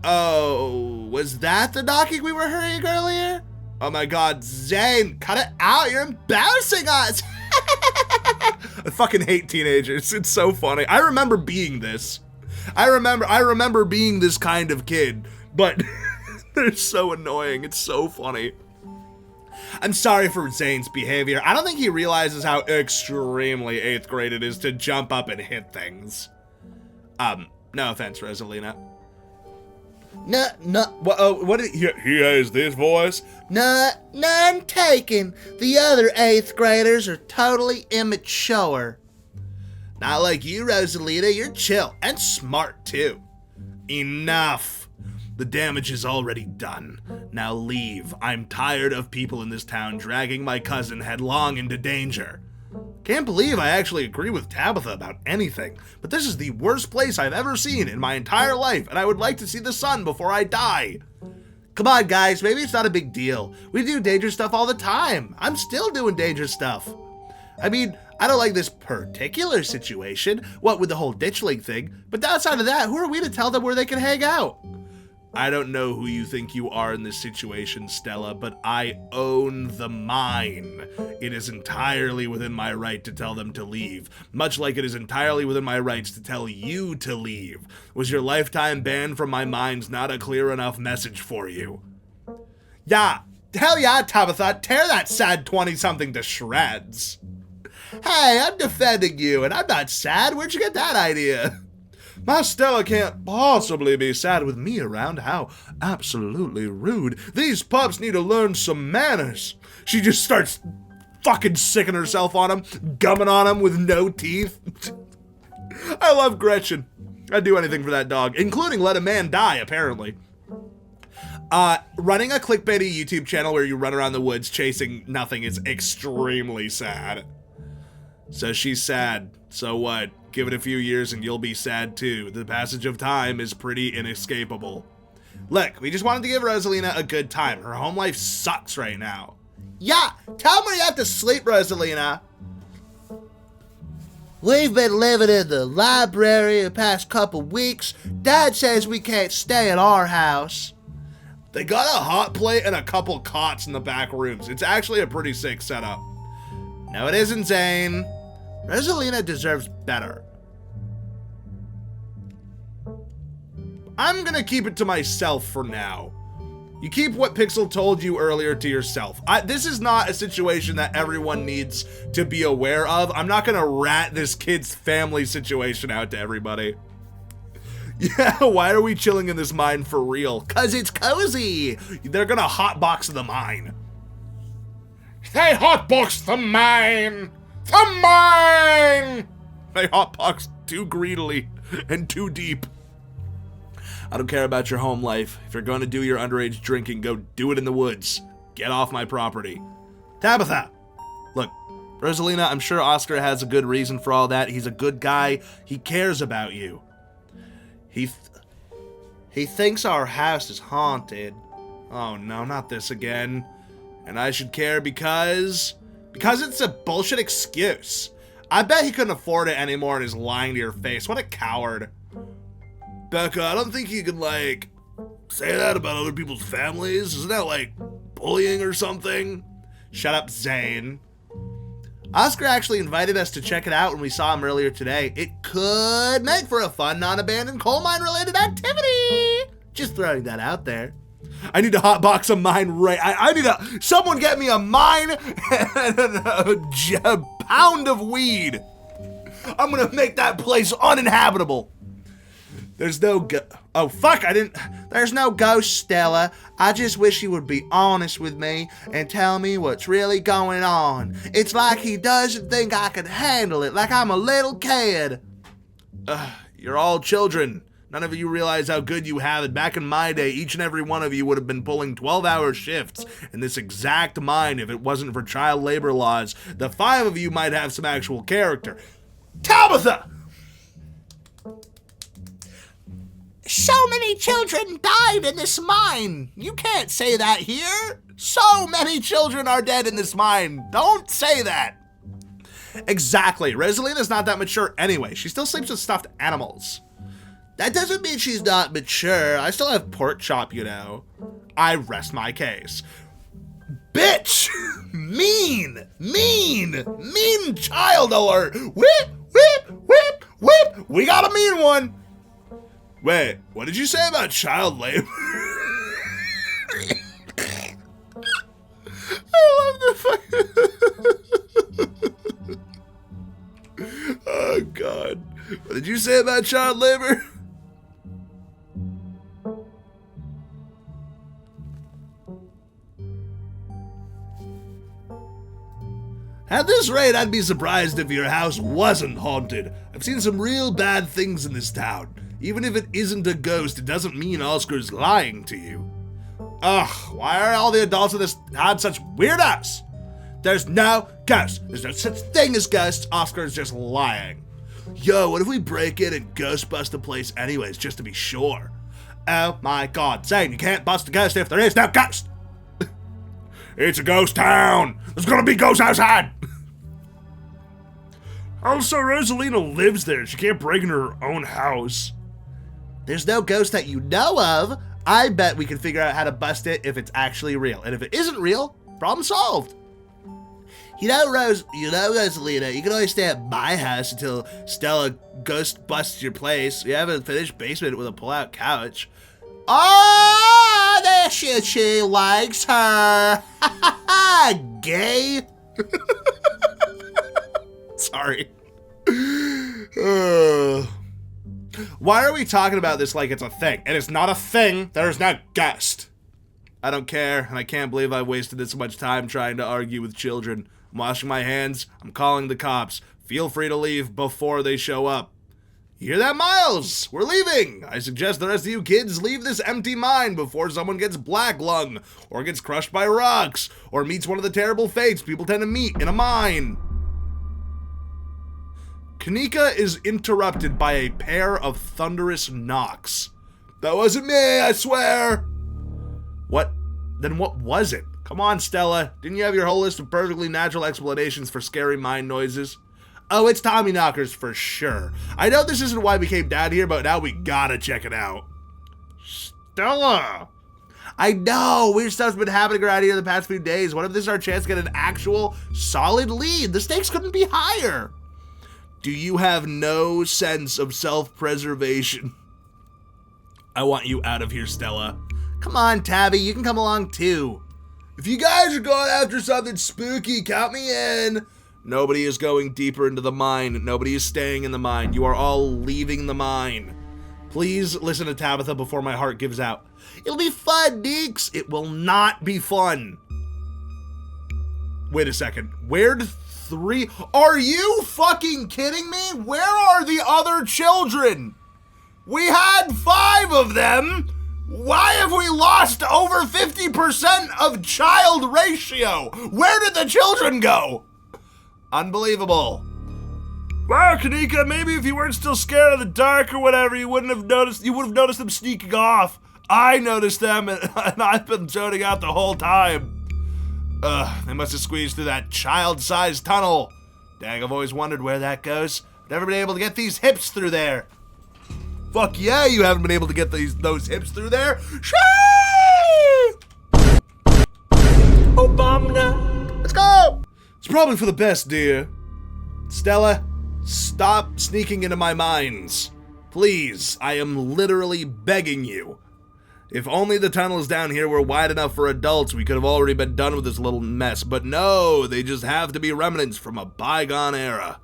B: Oh, was that the knocking we were hearing earlier? Oh my god, Zane, cut it out, you're embarrassing us! I fucking hate teenagers, it's so funny. I remember being this. I remember being this kind of kid, but they're so annoying, it's so funny. I'm sorry for Zane's behavior. I don't think he realizes how extremely 8th grade it is to jump up and hit things. No offense, Rosalina. What did he has this voice? None taken. The other 8th graders are totally immature. Not like you, Rosalita. You're chill and smart, too. Enough. The damage is already done. Now leave. I'm tired of people in this town dragging my cousin headlong into danger. Can't believe I actually agree with Tabitha about anything, but this is the worst place I've ever seen in my entire life, and I would like to see the sun before I die. Come on, guys, maybe it's not a big deal. We do dangerous stuff all the time. I'm still doing dangerous stuff. I mean, I don't like this particular situation, what with the whole ditchling thing, but outside of that, who are we to tell them where they can hang out? I don't know who you think you are in this situation, Stella, but I own the mine. It is entirely within my right to tell them to leave, much like it is entirely within my rights to tell you to leave. Was your lifetime ban from my mines not a clear enough message for you? Yeah, hell yeah, Tabitha, tear that sad 20-something to shreds. Hey, I'm defending you, and I'm not sad. Where'd you get that idea? My Stella can't possibly be sad with me around. How absolutely rude. These pups need to learn some manners. She just starts fucking sicking herself on him, gumming on him with no teeth. I love Gretchen. I'd do anything for that dog, including let a man die, apparently. Running a clickbaity YouTube channel where you run around the woods chasing nothing is extremely sad. So she's sad. So what? Give it a few years and you'll be sad too. The passage of time is pretty inescapable. Look, we just wanted to give Rosalina a good time. Her home life sucks right now. Yeah, tell me where you have to sleep, Rosalina. We've been living in the library the past couple weeks. Dad says we can't stay at our house. They got a hot plate and a couple cots in the back rooms. It's actually a pretty sick setup. No, it isn't, Zane. Rosalina deserves better. I'm gonna keep it to myself for now. You keep what Pixel told you earlier to yourself. This is not a situation that everyone needs to be aware of. I'm not gonna rat this kid's family situation out to everybody. Yeah, why are we chilling in this mine for real? 'Cause it's cozy. They're gonna hotbox the mine. They hotbox the mine. The mine! They hotbox too greedily and too deep. I don't care about your home life. If you're going to do your underage drinking, go do it in the woods. Get off my property. Tabitha! Look, Rosalina, I'm sure Oscar has a good reason for all that. He's a good guy. He cares about you. He thinks our house is haunted. Oh no, not this again. And I should care because it's a bullshit excuse. I bet he couldn't afford it anymore and is lying to your face. What a coward. Becca, I don't think you can, say that about other people's families. Isn't that, bullying or something? Shut up, Zane. Oscar actually invited us to check it out when we saw him earlier today. It could make for a fun, non-abandoned coal mine-related activity. Just throwing that out there. I need to hotbox a mine right. I need someone get me a mine and a pound of weed. I'm gonna make that place uninhabitable. There's no oh fuck, there's no ghost, Stella. I just wish you would be honest with me and tell me what's really going on. It's like he doesn't think I can handle it, like I'm a little kid. You're all children. None of you realize how good you have it. Back in my day, each and every one of you would have been pulling 12-hour shifts in this exact mine if it wasn't for child labor laws. The 5 of you might have some actual character. Tabitha! So many children died in this mine. You can't say that here. So many children are dead in this mine. Don't say that. Exactly. Rosalina's not that mature anyway. She still sleeps with stuffed animals. That doesn't mean she's not mature. I still have pork chop, you know. I rest my case. Bitch! Mean child alert. Whip, whip, whip, whip. We got a mean one. Wait, what did you say about child labor? I love the fucking... Oh, God. What did you say about child labor? At this rate, I'd be surprised if your house wasn't haunted. I've seen some real bad things in this town. Even if it isn't a ghost, it doesn't mean Oscar's lying to you. Ugh, why are all the adults in this town such weirdos? There's no ghost. There's no such thing as ghosts. Oscar's just lying. Yo, what if we break in and ghost bust the place anyways, just to be sure? Oh my God, Zane, you can't bust a ghost if there is no ghost. It's a ghost town. There's gonna be ghosts outside. Also, Rosalina lives there. She can't break into her own house. There's no ghost that you know of. I bet we can figure out how to bust it if it's actually real. And if it isn't real, problem solved. You know, Rosalina, you can always stay at my house until Stella ghost busts your place. You have a finished basement with a pull-out couch. Oh, there she likes her. Gay. Sorry. Why are we talking about this like it's a thing? And it's not a thing. There's no ghost. I don't care, and I can't believe I wasted this much time trying to argue with children. I'm washing my hands. I'm calling the cops. Feel free to leave before they show up. You hear that, Miles? We're leaving. I suggest the rest of you kids leave this empty mine before someone gets black lung, or gets crushed by rocks, or meets one of the terrible fates people tend to meet in a mine. Kanika is interrupted by a pair of thunderous knocks. That wasn't me, I swear. What? Then what was it? Come on, Stella. Didn't you have your whole list of perfectly natural explanations for scary mine noises? Oh, it's Tommy knockers for sure. I know this isn't why we came down here, but now we gotta check it out. Stella! I know! Weird stuff's been happening around here the past few days. What if this is our chance to get an actual, solid lead? The stakes couldn't be higher. Do you have no sense of self-preservation? I want you out of here, Stella. Come on, Tabby, you can come along too. If you guys are going after something spooky, count me in. Nobody is going deeper into the mine. Nobody is staying in the mine. You are all leaving the mine. Please listen to Tabitha before my heart gives out. It'll be fun, Deeks. It will not be fun. Wait a second. Where'd 3? Are you fucking kidding me? Where are the other children? We had 5 of them. Why have we lost over 50% of child ratio? Where did the children go? Unbelievable. Wow, Kanika, maybe if you weren't still scared of the dark or whatever, you would have noticed them sneaking off. I noticed them, and I've been zoning out the whole time. They must have squeezed through that child-sized tunnel. Dang, I've always wondered where that goes. Never been able to get these hips through there. Fuck yeah, you haven't been able to get those hips through there. Obama. Let's go. It's probably for the best, dear. Stella, stop sneaking into my mines. Please, I am literally begging you. If only the tunnels down here were wide enough for adults, we could have already been done with this little mess. But no, they just have to be remnants from a bygone era.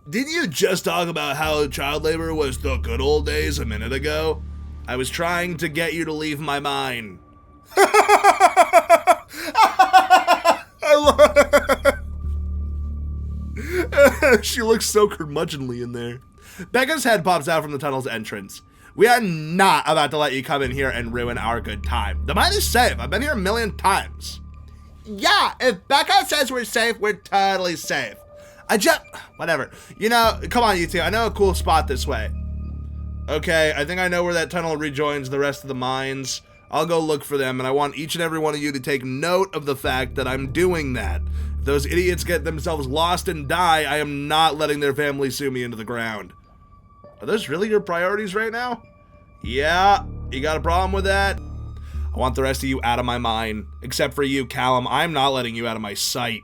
B: Didn't you just talk about how child labor was the good old days a minute ago? I was trying to get you to leave my mine. She looks so curmudgeonly in there. Becca's head pops out from the tunnel's entrance. We are not about to let you come in here and ruin our good time. The mine is safe. I've been here a million times. Yeah, if Becca says we're safe, we're totally safe. Whatever. You know, come on, you two. I know a cool spot this way. Okay, I think I know where that tunnel rejoins the rest of the mines. I'll go look for them, and I want each and every one of you to take note of the fact that I'm doing that. If those idiots get themselves lost and die, I am not letting their family sue me into the ground. Are those really your priorities right now? Yeah, you got a problem with that? I want the rest of you out of my mind. Except for you, Callum. I'm not letting you out of my sight.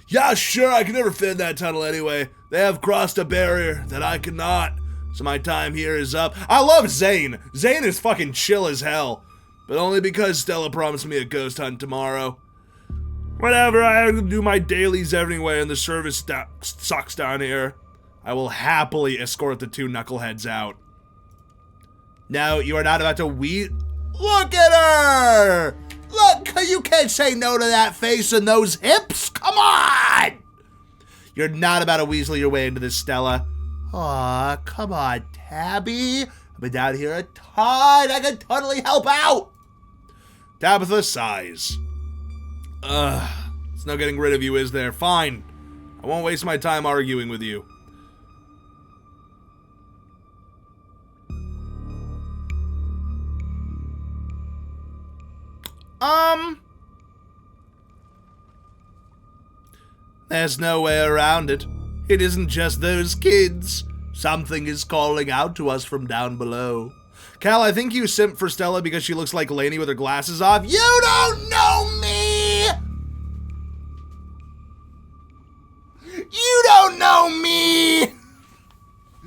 B: Yeah, sure, I can never fit in that tunnel anyway. They have crossed a barrier that I cannot. So my time here is up. I love Zane. Zane is fucking chill as hell. But only because Stella promised me a ghost hunt tomorrow. Whatever, I have to do my dailies anyway, and the service sucks down here. I will happily escort the 2 knuckleheads out. No, you are not about to Look at her! Look, you can't say no to that face and those hips. Come on! You're not about to weasel your way into this, Stella. Aw, come on, Tabby. I've been down here a ton. I can totally help out. Tabitha sighs. It's no getting rid of you, is there? Fine. I won't waste my time arguing with you. There's no way around it. It isn't just those kids. Something is calling out to us from down below. Cal, I think you simp for Stella because she looks like Lainey with her glasses off. You don't know me! You don't know me!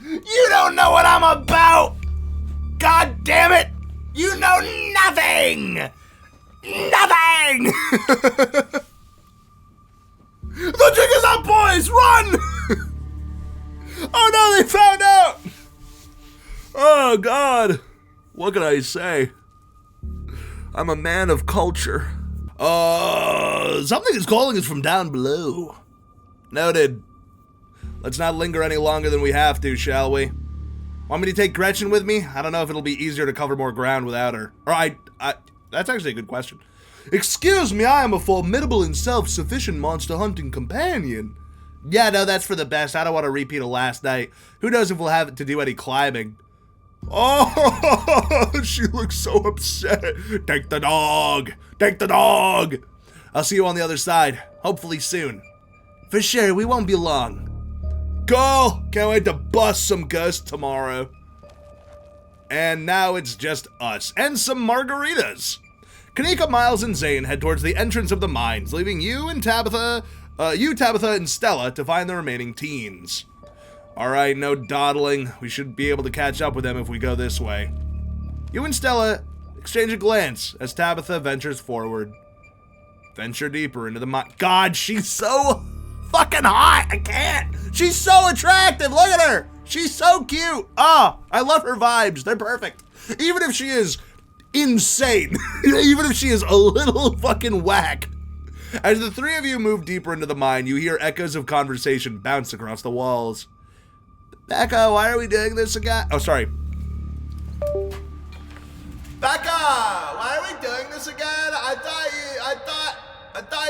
B: You don't know what I'm about! God damn it! You know nothing! Nothing! The jig is up, boys! Run! Oh no, they found out! Oh, God. What can I say? I'm a man of culture. Something is calling us from down below. Noted. Let's not linger any longer than we have to, shall we? Want me to take Gretchen with me? I don't know if it'll be easier to cover more ground without her. Or that's actually a good question. Excuse me, I am a formidable and self-sufficient monster hunting companion. Yeah, no, that's for the best. I don't want to repeat of last night. Who knows if we'll have to do any climbing. Oh, she looks so upset. Take the dog. Take the dog. I'll see you on the other side. Hopefully soon. For sure, we won't be long. Go! Can't wait to bust some ghosts tomorrow. And now it's just us and some margaritas. Kanika, Miles, and Zane head towards the entrance of the mines, leaving you, Tabitha, and Stella to find the remaining teens. Alright, no dawdling. We should be able to catch up with them if we go this way. You and Stella exchange a glance as Tabitha ventures forward. Venture deeper into the mine. God, she's so fucking hot! I can't! She's so attractive! Look at her! She's so cute! I love her vibes. They're perfect. Even if she is insane. Even if she is a little fucking whack. As the three of you move deeper into the mine, you hear echoes of conversation bounce across the walls. Becca, why are we doing this again? Oh, sorry. Becca, why are we doing this again? I thought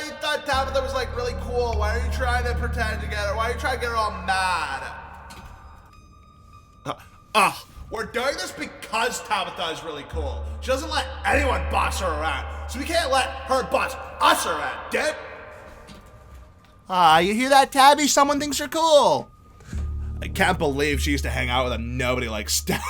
B: you thought Tabitha was like really cool. Why are you trying to pretend to get her? Why are you trying to get her all mad? We're doing this because Tabitha is really cool. She doesn't let anyone boss her around, so we can't let her boss us around, dude. You hear that, Tabby? Someone thinks you're cool. I can't believe she used to hang out with a nobody like Stella.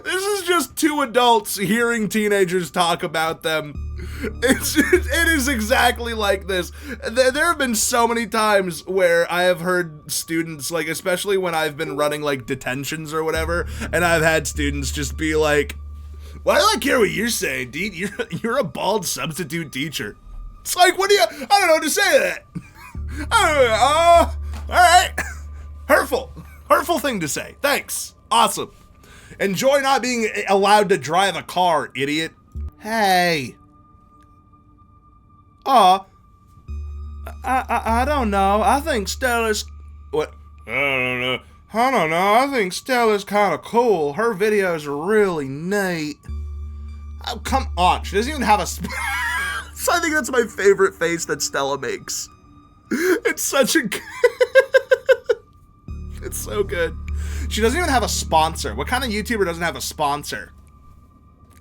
B: This is just two adults hearing teenagers talk about them. It is exactly like this. There have been so many times where I have heard students, like, especially when I've been running, like, detentions or whatever, and I've had students just be like, "Why do I care what you're saying, dude? You're a bald substitute teacher." It's like, I don't know how to say that. Alright. Hurtful thing to say. Thanks. Awesome. Enjoy not being allowed to drive a car, idiot. Hey. I don't know. I think Stella's... What? I don't know. I think Stella's kind of cool. Her videos are really neat. Oh, come on. She doesn't even have a... So I think that's my favorite face that Stella makes. It's such a... It's so good. She doesn't even have a sponsor. What kind of YouTuber doesn't have a sponsor?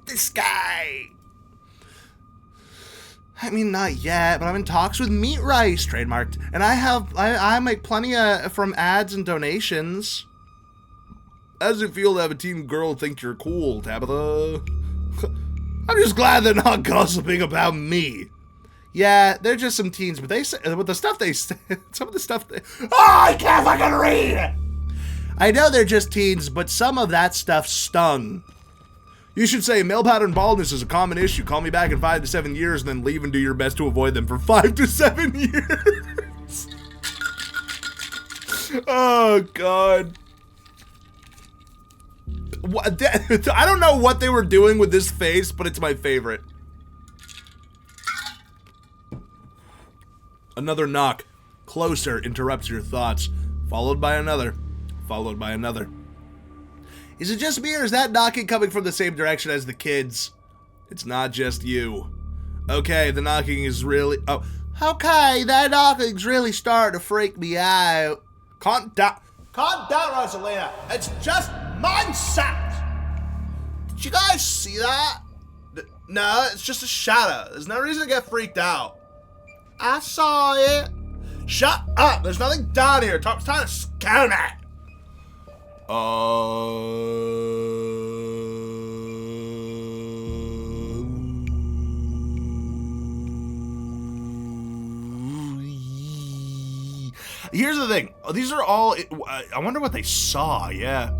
B: This guy. I mean, not yet, but I'm in talks with Meat Rice, trademarked. And I make plenty from ads and donations. How does it feel to have a teen girl think you're cool, Tabitha? I'm just glad they're not gossiping about me. Yeah, they're just some teens, but they say, with the stuff they say, some of the stuff they... I can't fucking read! I know they're just teens, but some of that stuff stung. You should say male pattern baldness is a common issue. Call me back in 5 to 7 years and then leave and do your best to avoid them for 5 to 7 years. Oh, God. I don't know what they were doing with this face, but it's my favorite. Another knock. Closer interrupts your thoughts. Followed by another. Followed by another. Is it just me, or is that knocking coming from the same direction as the kids? It's not just you. Okay, the knocking is really... Oh, okay, that knocking's really starting to freak me out. Calm down, Rosalina. It's just mindset. Did you guys see that? No, it's just a shadow. There's no reason to get freaked out. I saw it. Shut up. There's nothing down here. It's time to scan it. Here's the thing. These are all... I wonder what they saw. Yeah.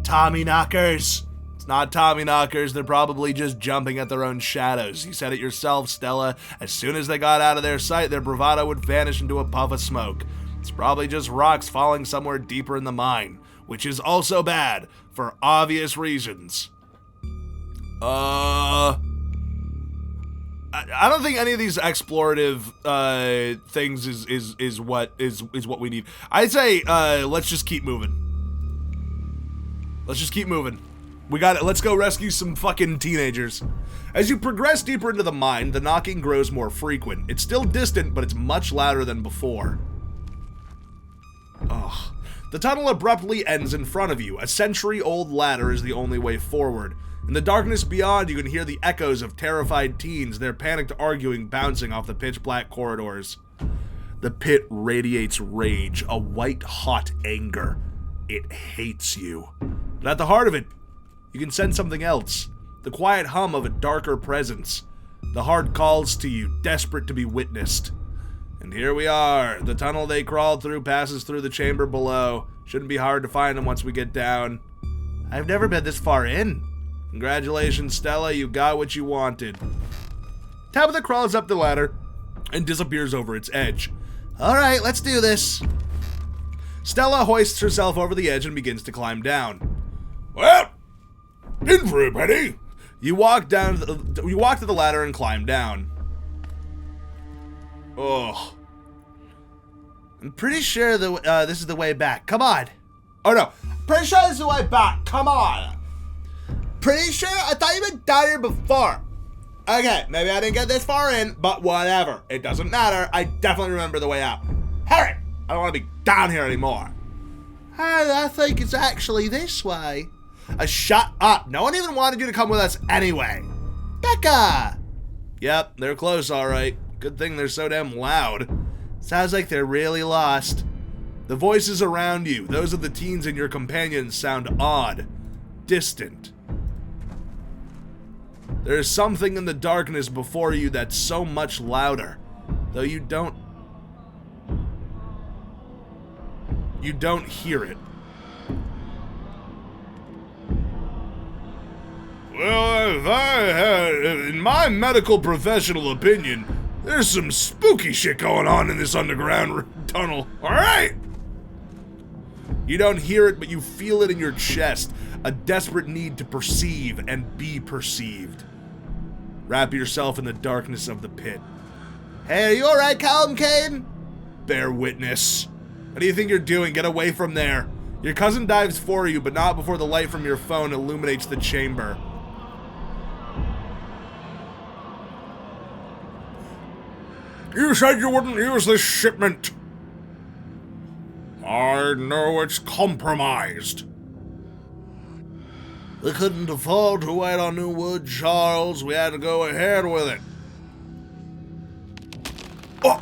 B: Tommy knockers. It's not Tommy knockers. They're probably just jumping at their own shadows. You said it yourself, Stella. As soon as they got out of their sight, their bravado would vanish into a puff of smoke. It's probably just rocks falling somewhere deeper in the mine. which is also bad for obvious reasons. I don't think any of these explorative things is what we need. I'd say let's just keep moving. Let's just keep moving. We got it. Let's go rescue some fucking teenagers. As you progress deeper into the mine, the knocking grows more frequent. It's still distant, but it's much louder than before. Ugh. The tunnel abruptly ends in front of you. A century-old ladder is the only way forward. In the darkness beyond, you can hear the echoes of terrified teens, their panicked arguing bouncing off the pitch-black corridors. The pit radiates rage, a white-hot anger. It hates you. But at the heart of it, you can sense something else. The quiet hum of a darker presence. The heart calls to you, desperate to be witnessed. And here we are. The tunnel they crawled through passes through the chamber below. Shouldn't be hard to find them once we get down. I've never been this far in. Congratulations, Stella, you got what you wanted. Tabitha crawls up the ladder and disappears over its edge. Alright, let's do this. Stella hoists herself over the edge and begins to climb down. Well, in for a penny. You walk to the ladder and climb down. Ugh. I'm pretty sure this is the way back. Come on. Oh no. Pretty sure this is the way back. Come on. Pretty sure? I thought you've been down here before. Okay, maybe I didn't get this far in, but whatever. It doesn't matter. I definitely remember the way out. Hurry! I don't want to be down here anymore. I think it's actually this way. Shut up. No one even wanted you to come with us anyway. Becca! Yep, they're close, alright. Good thing they're so damn loud. Sounds like they're really lost. The voices around you, those of the teens and your companions, sound odd, distant. There's something in the darkness before you that's so much louder, though you don't hear it. Well, in my medical professional opinion, there's some spooky shit going on in this underground tunnel, alright? You don't hear it, but you feel it in your chest, a desperate need to perceive and be perceived. Wrap yourself in the darkness of the pit. Hey, are you alright, Callum Kane? Bear witness. What do you think you're doing? Get away from there. Your cousin dives for you, but not before the light from your phone illuminates the chamber. You said you wouldn't use this shipment. I know it's compromised. We couldn't afford to wait on new wood, Charles. We had to go ahead with it. Oh!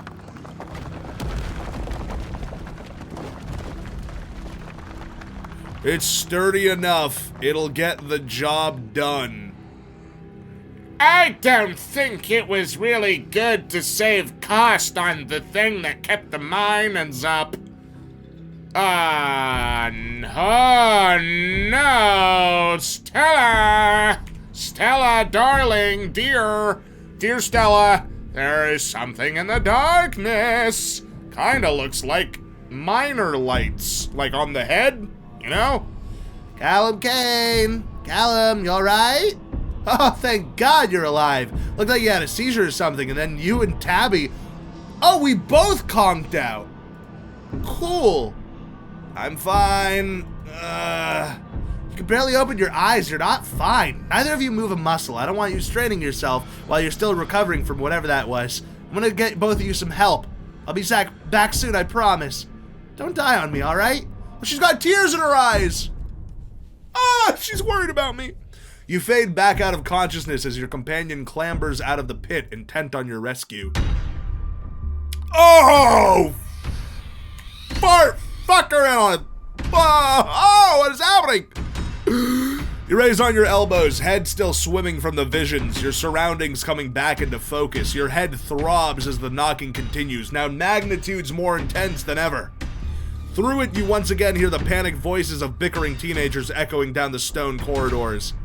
B: It's sturdy enough. It'll get the job done.
D: I don't think it was really good to save cost on the thing that kept the mines up. Oh no, Stella! Stella, darling, dear Stella, there is something in the darkness. Kinda looks like miner lights, like on the head, you know? Callum Kane! Callum, you alright? Oh, thank God you're alive. Looked like you had a seizure or something, and then you and Tabby... Oh, we both conked out. Cool. I'm fine. You can barely open your eyes. You're not fine. Neither of you move a muscle. I don't want you straining yourself while you're still recovering from whatever that was. I'm gonna get both of you some help. I'll be back soon, I promise. Don't die on me, alright? Well, she's got tears in her eyes. Ah, she's worried about me. You fade back out of consciousness as your companion clambers out of the pit, intent on your rescue. Oh! Fart! Fuck around! Oh, what is happening? You raise on your elbows, head still swimming from the visions, your surroundings coming back into focus. Your head throbs as the knocking continues, now magnitudes more intense than ever. Through it, you once again hear the panicked voices of bickering teenagers echoing down the stone corridors.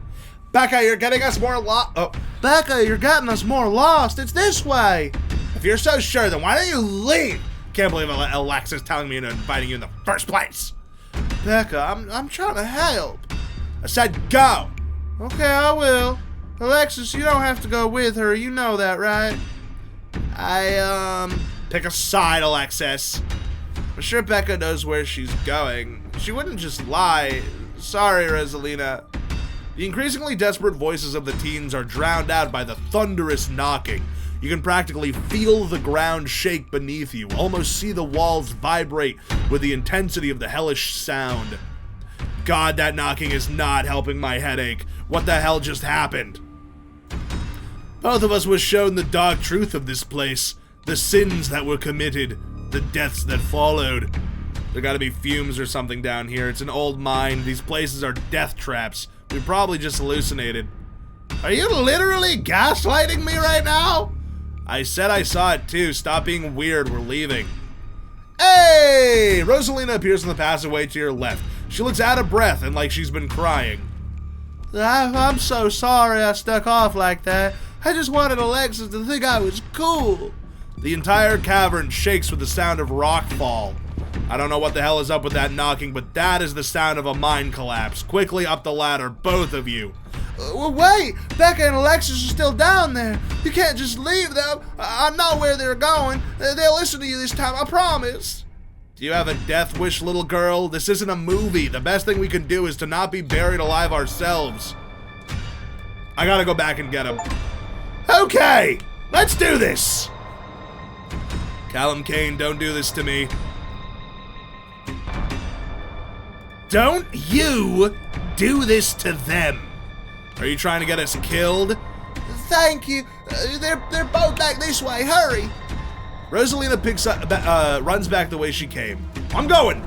D: Becca, you're getting us more lost. Oh, Becca, you're getting us more lost. It's this way. If you're so sure, then why don't you leave? Can't believe Alexa's telling me and inviting you in the first place.
B: Becca, I'm trying to help. I said go. Okay, I will. Alexis, you don't have to go with her. You know that, right? Pick a side, Alexis. I'm sure Becca knows where she's going. She wouldn't just lie. Sorry, Rosalina. The increasingly desperate voices of the teens are drowned out by the thunderous knocking. You can practically feel the ground shake beneath you, almost see the walls vibrate with the intensity of the hellish sound. God, that knocking is not helping my headache. What the hell just happened? Both of us was shown the dark truth of this place, the sins that were committed, the deaths that followed. There gotta be fumes or something down here. It's an old mine. These places are death traps. We probably just hallucinated. Are you literally gaslighting me right now? I said I saw it too. Stop being weird. We're leaving. Hey! Rosalina appears in the passageway to your left. She looks out of breath and like she's been crying. I'm so sorry I stuck off like that. I just wanted Alexis to think I was cool. The entire cavern shakes with the sound of rock fall. I don't know what the hell is up with that knocking, but that is the sound of a mine collapse. Quickly up the ladder, both of you. Wait! Becca and Alexis are still down there. You can't just leave them. I know where they're going. They'll listen to you this time, I promise. Do you have a death wish, little girl? This isn't a movie. The best thing we can do is to not be buried alive ourselves. I gotta go back and get him. Okay, let's do this. Callum Kane, don't do this to me. Don't you do this to them. Are you trying to get us killed? Thank you. They're both back this way. Hurry. Rosalina picks up, runs back the way she came. I'm going.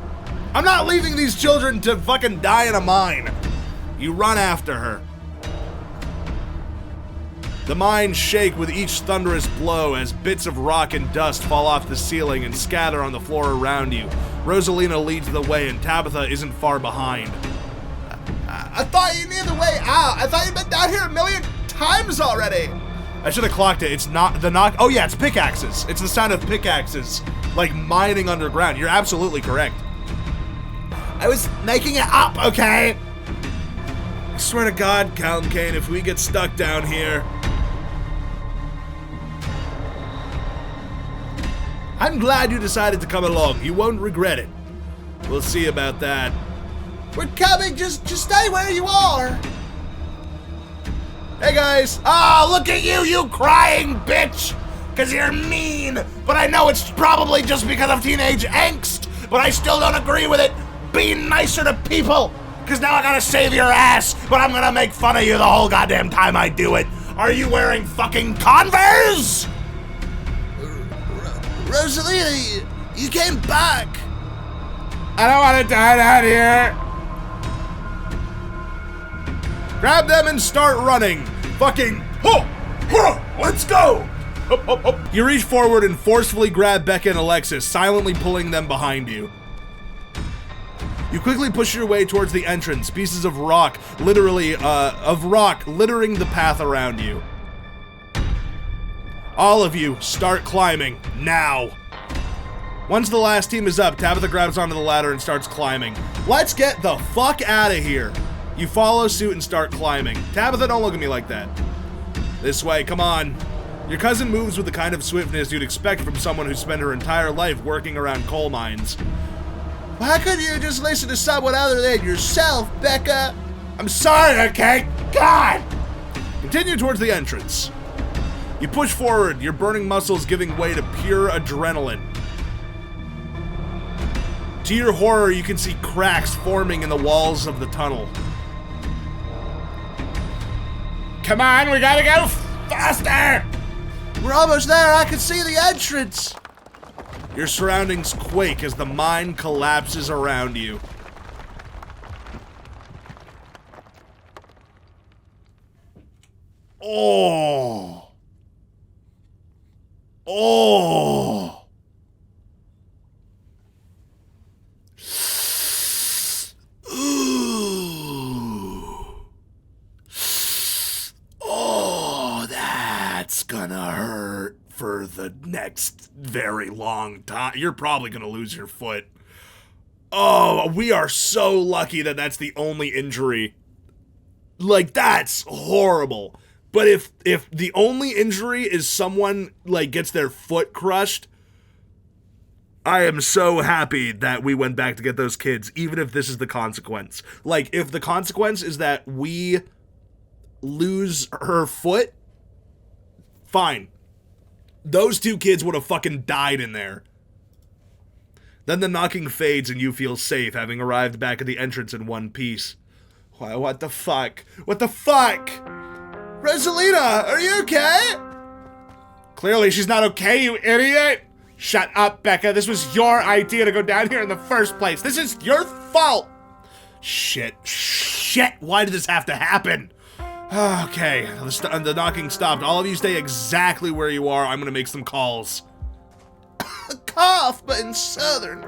B: I'm not leaving these children to fucking die in a mine. You run after her. The mines shake with each thunderous blow as bits of rock and dust fall off the ceiling and scatter on the floor around you. Rosalina leads the way and Tabitha isn't far behind. I thought you knew the way out. I thought you'd been down here a million times already. I should have clocked it. It's not the knock. Oh yeah, it's pickaxes. It's the sound of pickaxes, like mining underground. You're absolutely correct. I was making it up, okay? I swear to God, Callum Kane, if we get stuck down here. I'm glad you decided to come along. You won't regret it. We'll see about that. We're coming. Just stay where you are. Hey guys. Ah, look at you, you crying bitch. Because you're mean. But I know it's probably just because of teenage angst. But I still don't agree with it. Be nicer to people. Because now I gotta save your ass. But I'm gonna make fun of you the whole goddamn time I do it. Are you wearing fucking Converse? Rosalina, you came back.
D: I don't want to die down here.
B: Grab them and start running. Fucking, let's go. You reach forward and forcefully grab Becca and Alexis, silently pulling them behind you. You quickly push your way towards the entrance, pieces of rock, littering the path around you. All of you, start climbing, now. Once the last team is up, Tabitha grabs onto the ladder and starts climbing. Let's get the fuck out of here. You follow suit and start climbing. Tabitha, don't look at me like that. This way, come on. Your cousin moves with the kind of swiftness you'd expect from someone who spent her entire life working around coal mines. Why couldn't you just listen to someone other than yourself, Becca? I'm sorry, okay? God! Continue towards the entrance. You push forward, your burning muscles giving way to pure adrenaline. To your horror, you can see cracks forming in the walls of the tunnel.
D: Come on, we gotta go faster!
B: We're almost there, I can see the entrance! Your surroundings quake as the mine collapses around you. Oh! Oh! Ooh! Oh, that's gonna hurt for the next very long time. You're probably gonna lose your foot. Oh, we are so lucky that that's the only injury. Like, that's horrible. But if the only injury is someone, like, gets their foot crushed, I am so happy that we went back to get those kids, even if this is the consequence. Like, if the consequence is that we lose her foot, fine. Those 2 kids would have fucking died in there. Then the knocking fades and you feel safe, having arrived back at the entrance in one piece. Why, what the fuck? What the fuck? Rosalina, are you okay?
D: Clearly she's not okay, you idiot! Shut up, Becca. This was your idea to go down here in the first place. This is your fault!
B: Shit. Why did this have to happen? Okay, the knocking stopped. All of you stay exactly where you are. I'm gonna make some calls. A cough, but in Southern.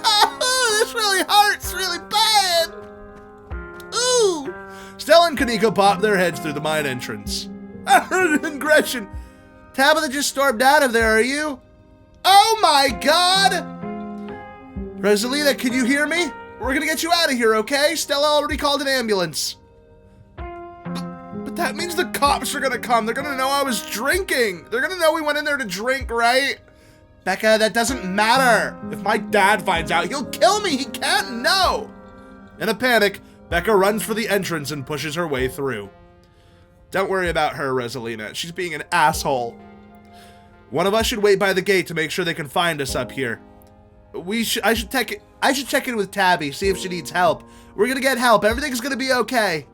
B: Oh, this really hurts really bad. Ooh. Stella and Kaneko pop their heads through the mine entrance. And Gretchen. Tabitha just stormed out of there, are you? Oh my god! Rosalina, can you hear me? We're gonna get you out of here, okay? Stella already called an ambulance. But that means the cops are gonna come. They're gonna know I was drinking. They're gonna know we went in there to drink, right? Becca, that doesn't matter. If my dad finds out, he'll kill me. He can't know. In a panic, Becca runs for the entrance and pushes her way through. Don't worry about her, Rosalina. She's being an asshole. One of us should wait by the gate to make sure they can find us up here. I should check in with Tabby, see if she needs help. We're gonna get help. Everything's gonna be okay.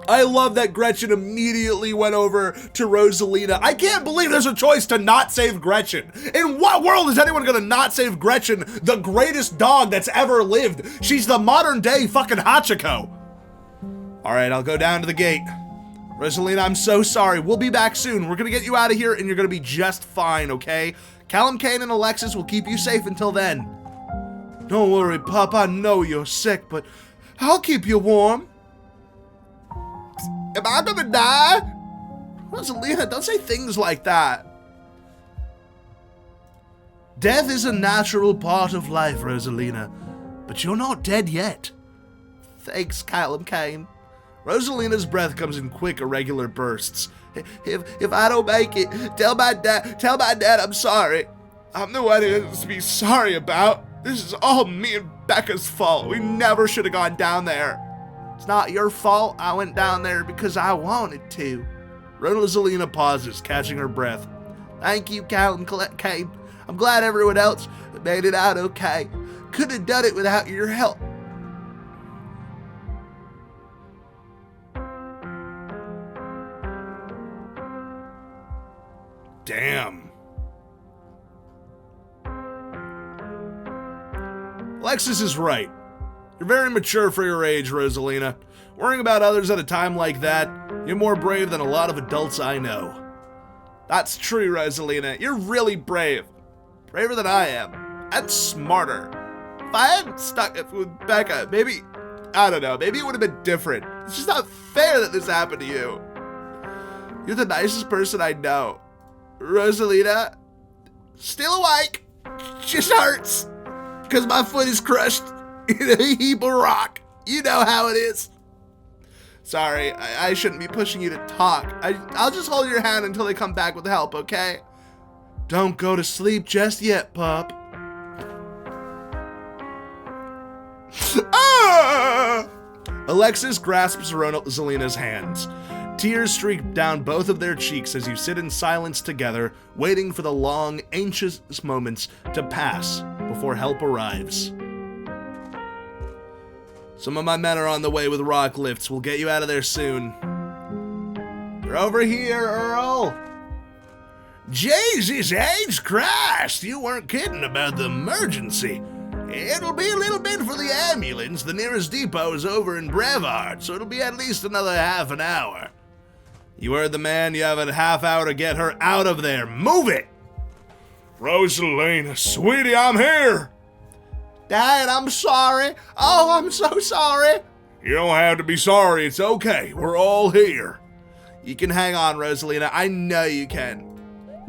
B: I love that Gretchen immediately went over to Rosalina. I can't believe there's a choice to not save Gretchen. In what world is anyone gonna not save Gretchen, the greatest dog that's ever lived? She's the modern day fucking Hachiko. All right, I'll go down to the gate. Rosalina, I'm so sorry. We'll be back soon. We're gonna get you out of here and you're gonna be just fine, okay? Callum, Kane, and Alexis will keep you safe until then. Don't worry, Pop. I know you're sick, but I'll keep you warm. Am I gonna die? Rosalina, don't say things like that. Death is a natural part of life, Rosalina, but you're not dead yet. Thanks, Callum Kane. Rosalina's breath comes in quick, irregular bursts. If I don't make it, tell my dad I'm sorry. I'm the one who has to be sorry about. This is all me and Becca's fault. We never should have gone down there. It's not your fault. I went down there because I wanted to. Rosalina pauses, catching her breath. Thank you, Callum Kane. I'm glad everyone else made it out okay. Couldn't have done it without your help. Damn. Alexis is right. You're very mature for your age, Rosalina. Worrying about others at a time like that, you're more brave than a lot of adults I know. That's true, Rosalina. You're really brave. Braver than I am. And smarter. If I hadn't stuck it with Becca, maybe, I don't know, maybe it would have been different. It's just not fair that this happened to you. You're the nicest person I know. Rosalina, still awake. Just hurts. Because my foot is crushed in a heap of rock. You know how it is. Sorry, I shouldn't be pushing you to talk. I'll just hold your hand until they come back with help, okay? Don't go to sleep just yet, pup. Ah! Alexis grasps Rosalina's hands. Tears streak down both of their cheeks as you sit in silence together, waiting for the long, anxious moments to pass before help arrives. Some of my men are on the way with rock lifts. We'll get you out of there soon. They're over here, Earl. Jesus H. Christ, you weren't kidding about the emergency. It'll be a little bit for the ambulance. The nearest depot is over in Brevard, so it'll be at least another half an hour. You heard the man. You have a half hour to get her out of there. Move it!
D: Rosalina, sweetie, I'm here.
B: Dad, I'm sorry. Oh, I'm so sorry.
D: You don't have to be sorry. It's okay. We're all here.
B: You can hang on, Rosalina. I know you can.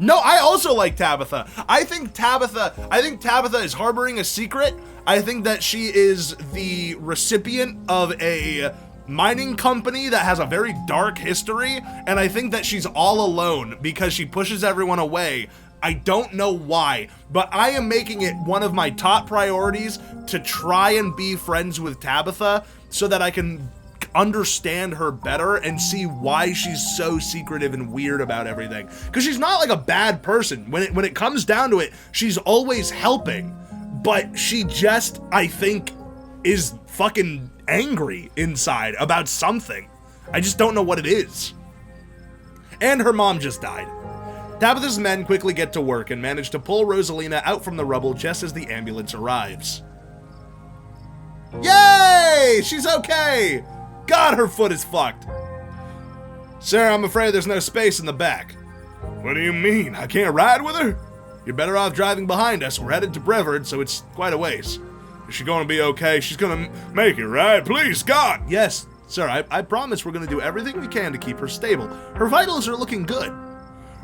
B: No, I also like Tabitha. I think Tabitha is harboring a secret. I think that she is the recipient of a mining company that has a very dark history, and I think that she's all alone because she pushes everyone away. I don't know why, but I am making it one of my top priorities to try and be friends with Tabitha so that I can understand her better and see why she's so secretive and weird about everything. Because she's not like a bad person. When it comes down to it, she's always helping. But she just, I think, is fucking angry inside about something. I just don't know what it is. And her mom just died. Tabitha's men quickly get to work and manage to pull Rosalina out from the rubble just as the ambulance arrives. Yay! She's okay! God, her foot is fucked. Sir, I'm afraid there's no space in the back. What do you mean? I can't ride with her? You're better off driving behind us. We're headed to Brevard, so it's quite a ways. Is she gonna be okay? She's gonna make it, right? Please, God! Yes, sir, I promise we're gonna do everything we can to keep her stable. Her vitals are looking good.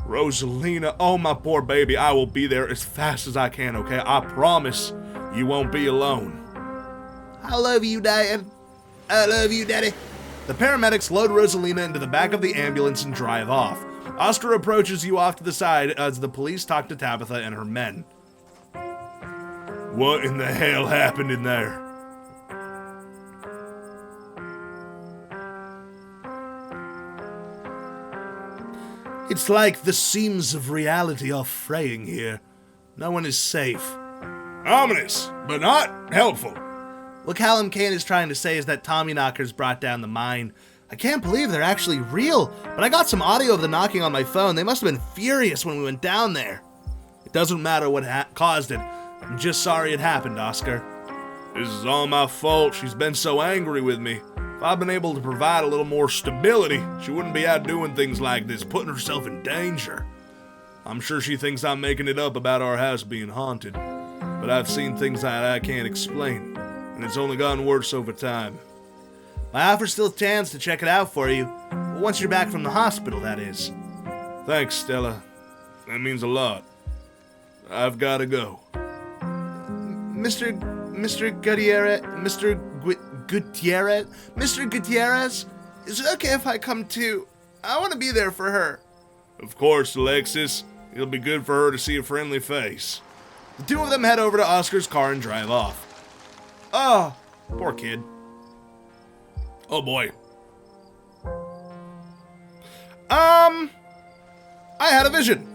B: Rosalina, oh my poor baby, I will be there as fast as I can, okay? I promise you won't be alone. I love you, Dad. I love you, Daddy. The paramedics load Rosalina into the back of the ambulance and drive off. Oscar approaches you off to the side as the police talk to Tabitha and her men. What in the hell happened in there? It's like the seams of reality are fraying here. No one is safe. Ominous, but not helpful. What Callum Kane is trying to say is that Tommyknockers brought down the mine. I can't believe they're actually real, but I got some audio of the knocking on my phone. They must have been furious when we went down there. It doesn't matter what caused it. I'm just sorry it happened, Oscar. This is all my fault. She's been so angry with me. If I'd been able to provide a little more stability, she wouldn't be out doing things like this, putting herself in danger. I'm sure she thinks I'm making it up about our house being haunted, but I've seen things that I can't explain, and it's only gotten worse over time. My offer still stands to check it out for you, once you're back from the hospital, that is. Thanks, Stella. That means a lot. I've gotta go. Mr. Gutierrez, is it okay if I come too? I want to be there for her. Of course, Alexis. It'll be good for her to see a friendly face. The two of them head over to Oscar's car and drive off. Oh, poor kid. Oh boy. I had a vision.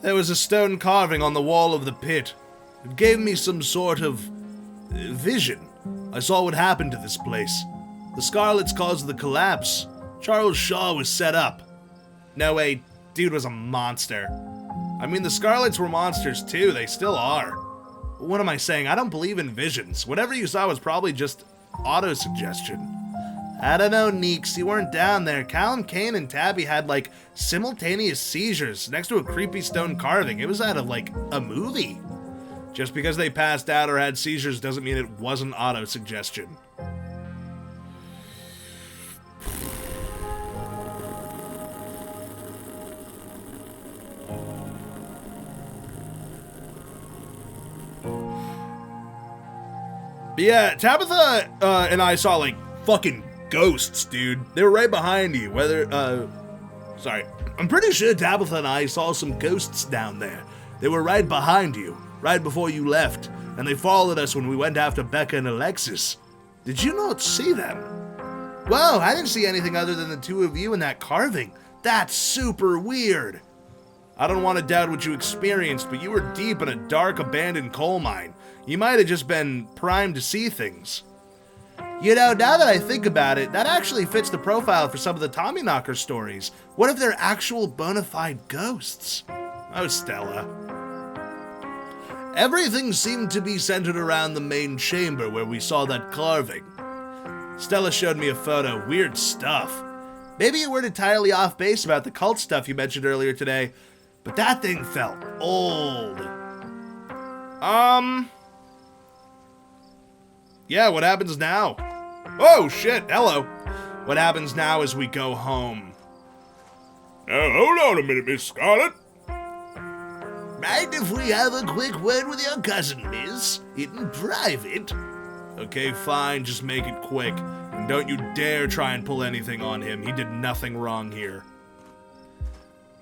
B: There was a stone carving on the wall of the pit. It gave me some sort of vision. I saw what happened to this place. The Scarlets caused the collapse. Charles Shaw was set up. No way, dude was a monster. I mean, the Scarlets were monsters too. They still are. What am I saying? I don't believe in visions. Whatever you saw was probably just auto-suggestion. I don't know, Neeks. You weren't down there. Callum Kane and Tabby had, like, simultaneous seizures next to a creepy stone carving. It was out of, like, a movie. Just because they passed out or had seizures doesn't mean it wasn't auto-suggestion. But yeah, Tabitha and I saw, like, fucking ghosts, dude. They were right behind you. Sorry. I'm pretty sure Tabitha and I saw some ghosts down there. They were right behind you, right before you left, and they followed us when we went after Becca and Alexis. Did you not see them? Whoa, I didn't see anything other than the two of you and that carving. That's super weird. I don't want to doubt what you experienced, but you were deep in a dark, abandoned coal mine. You might have just been primed to see things. You know, now that I think about it, that actually fits the profile for some of the Tommyknocker stories. What if they're actual bona fide ghosts? Oh, Stella. Everything seemed to be centered around the main chamber where we saw that carving. Stella showed me a photo. Weird stuff. Maybe you weren't entirely off base about the cult stuff you mentioned earlier today, but that thing felt old. Yeah, what happens now? Oh, shit, hello. What happens now is we go home.
D: Hold on a minute, Miss Scarlet.
B: Mind if we have a quick word with your cousin, miss? In private? Okay, fine, just make it quick. And don't you dare try and pull anything on him. He did nothing wrong here.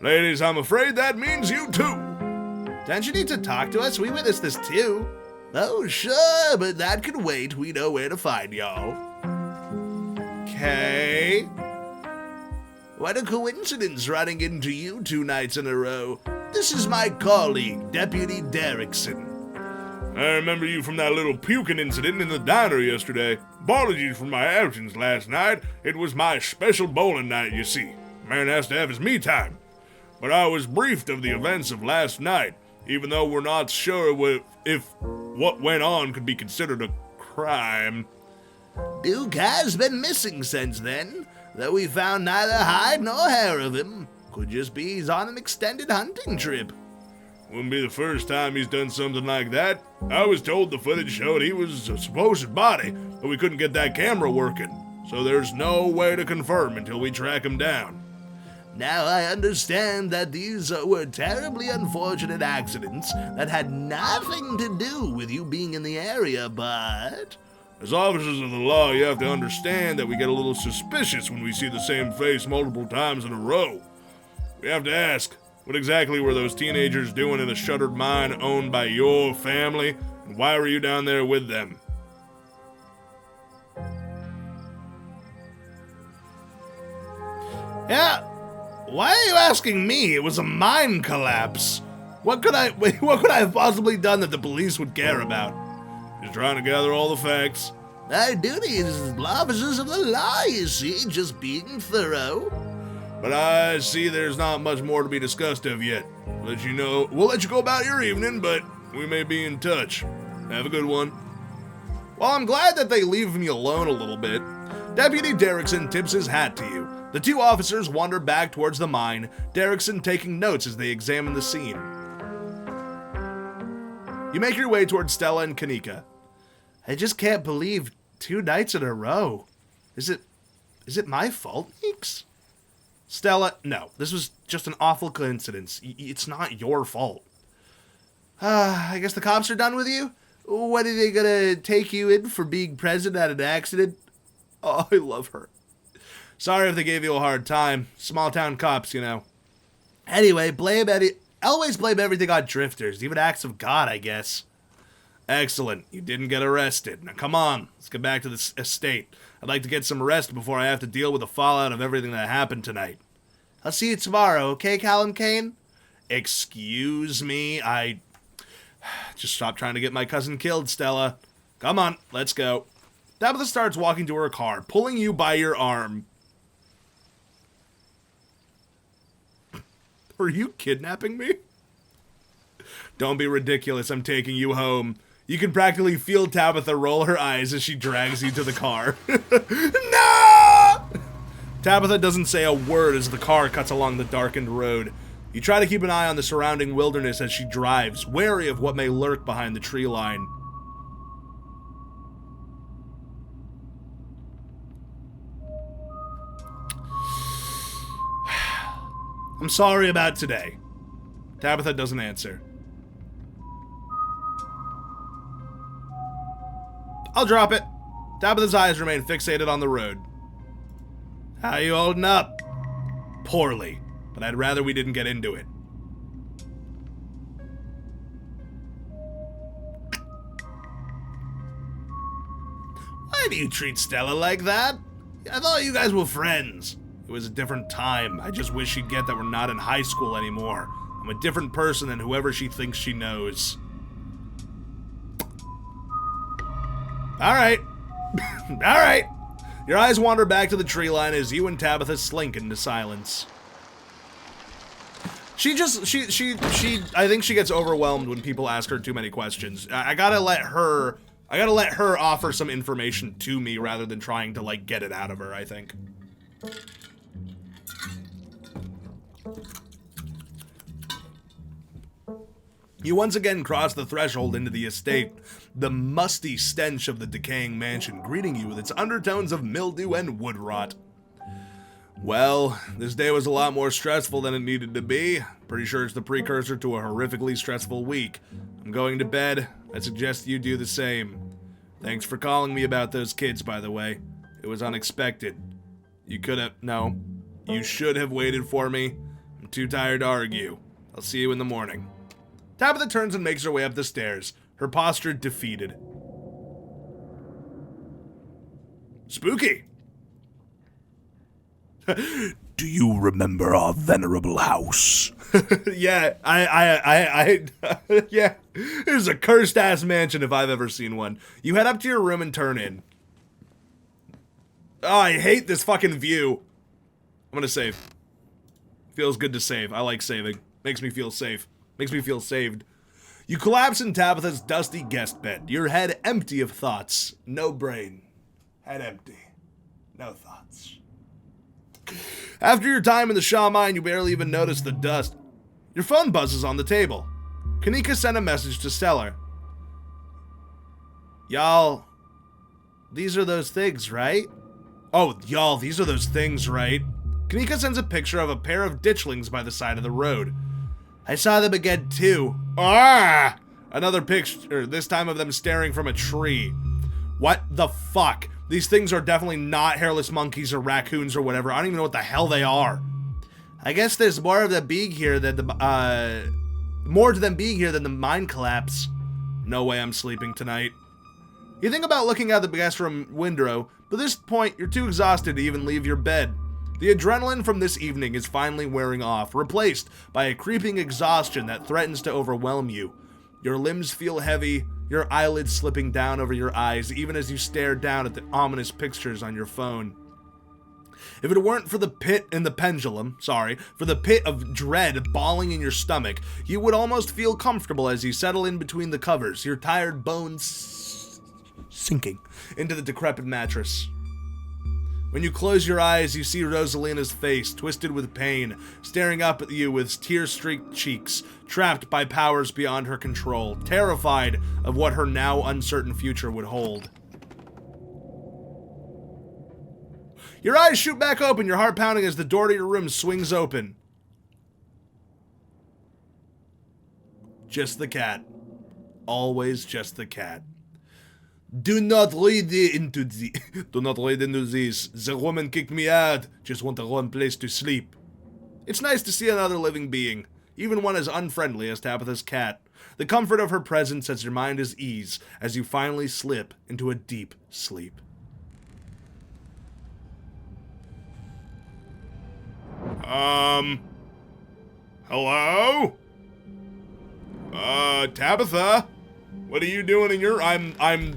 A: Ladies, I'm afraid that means you too.
B: Don't you need to talk to us? We witnessed this too. Oh, sure, but that can wait. We know where to find y'all. Okay. What a coincidence running into you 2 nights in a row. This is my colleague, Deputy Derrickson.
A: I remember you from that little puking incident in the diner yesterday. Apologies for my absence last night. It was my special bowling night, you see. Man has to have his me time. But I was briefed of the events of last night, even though we're not sure if what went on could be considered a crime.
B: Duke has been missing since then, though we found neither hide nor hair of him. Could just be he's on an extended hunting trip.
A: Wouldn't be the first time he's done something like that. I was told the footage showed he was a supposed body, but we couldn't get that camera working. So there's no way to confirm until we track him down.
B: Now I understand that these were terribly unfortunate accidents that had nothing to do with you being in the area, but...
A: As officers of the law, you have to understand that we get a little suspicious when we see the same face multiple times in a row. We have to ask, what exactly were those teenagers doing in a shuttered mine owned by your family, and why were you down there with them?
B: Yeah, why are you asking me? It was a mine collapse. What could I have possibly done that the police would care about?
A: Just trying to gather all the facts.
B: Our duty is officers of the law, you see, just being thorough.
A: But I see there's not much more to be discussed of yet. We'll let you go about your evening, but we may be in touch. Have a good one.
B: Well, I'm glad that they leave me alone a little bit. Deputy Derrickson tips his hat to you. The 2 officers wander back towards the mine, Derrickson taking notes as they examine the scene. You make your way towards Stella and Kanika. I just can't believe 2 nights in a row. Is it my fault, Meeks? Stella, no, this was just an awful coincidence. It's not your fault. I guess the cops are done with you? When are they gonna take you in for being present at an accident? Oh, I love her. Sorry if they gave you a hard time. Small town cops, you know. Anyway, always blame everything on drifters, even acts of God, I guess. Excellent. You didn't get arrested. Now come on, let's get back to the estate. I'd like to get some rest before I have to deal with the fallout of everything that happened tonight. I'll see you tomorrow, okay, Callum Kane? Excuse me, I... Just stop trying to get my cousin killed, Stella. Come on, let's go. Tabitha starts walking to her car, pulling you by your arm. Are you kidnapping me? Don't be ridiculous, I'm taking you home. You can practically feel Tabitha roll her eyes as she drags you to the car. No! Tabitha doesn't say a word as the car cuts along the darkened road. You try to keep an eye on the surrounding wilderness as she drives, wary of what may lurk behind the tree line. I'm sorry about today. Tabitha doesn't answer. I'll drop it. Tabitha's eyes remain fixated on the road. How you holding up? Poorly, but I'd rather we didn't get into it. Why do you treat Stella like that? I thought you guys were friends. It was a different time. I just wish she'd get that we're not in high school anymore. I'm a different person than whoever she thinks she knows. Alright. Alright. Your eyes wander back to the tree line as you and Tabitha slink into silence. I think she gets overwhelmed when people ask her too many questions. I gotta let her offer some information to me rather than trying to, like, get it out of her, I think. You once again cross the threshold into the estate, the musty stench of the decaying mansion greeting you with its undertones of mildew and wood rot. Well, this day was a lot more stressful than it needed to be. Pretty sure it's the precursor to a horrifically stressful week. I'm going to bed. I suggest you do the same. Thanks for calling me about those kids, by the way. It was unexpected. You should have waited for me. I'm too tired to argue. I'll see you in the morning. Tabitha turns and makes her way up the stairs, her posture defeated. Spooky.
A: Do you remember our venerable house?
B: Yeah, yeah. It was a cursed ass mansion if I've ever seen one. You head up to your room and turn in. Oh, I hate this fucking view. I'm gonna save. Feels good to save. I like saving. Makes me feel safe. Makes me feel saved. You collapse in Tabitha's dusty guest bed, your head empty of thoughts. No brain. Head empty. No thoughts. After your time in the Shaw mine, you barely even notice the dust. Your phone buzzes on the table. Kanika sent a message to Stellar. Y'all, these are those things, right? Oh, y'all, these are those things, right? Kanika sends a picture of a pair of ditchlings by the side of the road. I saw them again, too. Ah! Another picture, this time of them staring from a tree. What the fuck? These things are definitely not hairless monkeys or raccoons or whatever. I don't even know what the hell they are. I guess there's more of them being here than more to them being here than the mine collapse. No way I'm sleeping tonight. You think about looking out the guest room window, but at this point, you're too exhausted to even leave your bed. The adrenaline from this evening is finally wearing off, replaced by a creeping exhaustion that threatens to overwhelm you. Your limbs feel heavy, your eyelids slipping down over your eyes, even as you stare down at the ominous pictures on your phone. If it weren't for the pit in the pendulum, for the pit of dread bawling in your stomach, you would almost feel comfortable as you settle in between the covers, your tired bones sinking into the decrepit mattress. When you close your eyes, you see Rosalina's face, twisted with pain, staring up at you with tear-streaked cheeks, trapped by powers beyond her control, terrified of what her now uncertain future would hold. Your eyes shoot back open, your heart pounding as the door to your room swings open. Just the cat. Always just the cat. Do not read into this. The woman kicked me out. Just want a warm place to sleep. It's nice to see another living being, even one as unfriendly as Tabitha's cat. The comfort of her presence sets your mind at ease as you finally slip into a deep sleep. Hello? Tabitha? What are you doing in your... I'm on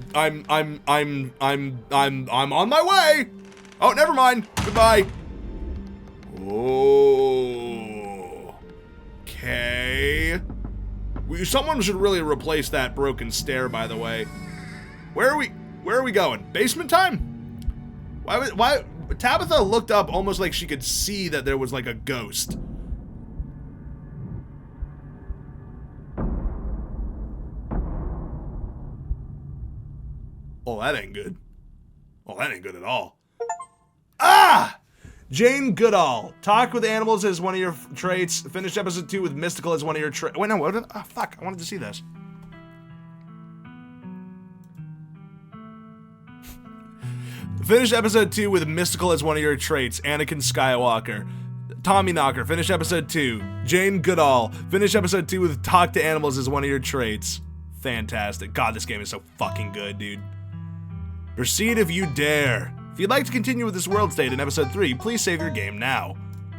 B: my way! Oh, never mind. Goodbye. Oh. Okay. Someone should really replace that broken stair, by the way. Where are we going? Basement time? Why Tabitha looked up almost like she could see that there was like a ghost. Oh, that ain't good. Oh, that ain't good at all. Ah! Jane Goodall. Talk with animals as one of your traits. Finished episode 2 with mystical as one of your traits. Wait, no, what? Oh, fuck. I wanted to see this. Finished episode 2 with mystical as one of your traits. Anakin Skywalker. Tommy Knocker. Finished episode 2. Jane Goodall. Finished episode 2 with talk to animals as one of your traits. Fantastic. God, this game is so fucking good, dude. Proceed if you dare. If you'd like to continue with this world state in episode 3, please save your game now.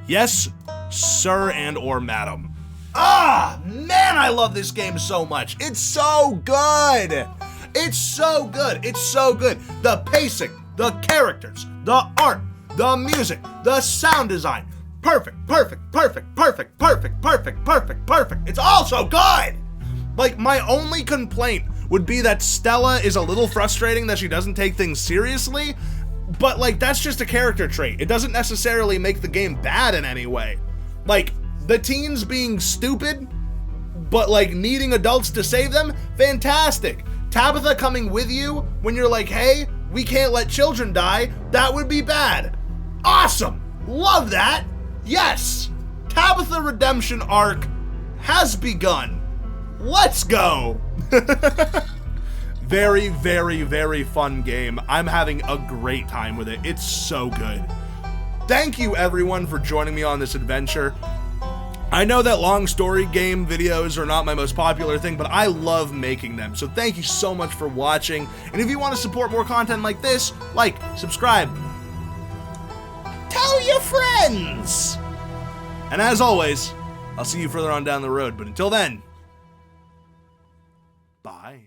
B: Yes, sir and or madam. Ah, man, I love this game so much. It's so good. It's so good. It's so good. The pacing, the characters, the art, the music, the sound design. Perfect, perfect, perfect, perfect, perfect, perfect, perfect, perfect. It's all so good. Like, my only complaint would be that Stella is a little frustrating that she doesn't take things seriously, but, like, that's just a character trait. It doesn't necessarily make the game bad in any way. Like, the teens being stupid, but, like, needing adults to save them, fantastic. Tabitha coming with you when you're like, hey, we can't let children die, that would be bad. Awesome! Love that. Yes. Tabitha Redemption arc has begun. Let's go. Very, very, very fun game. I'm having a great time with it. It's so good. Thank you everyone for joining me on this adventure. I know that long story game videos are not my most popular thing, but I love making them. So thank you so much for watching. And if you want to support more content like this, like, subscribe, tell your friends. And as always, I'll see you further on down the road. But until then, bye.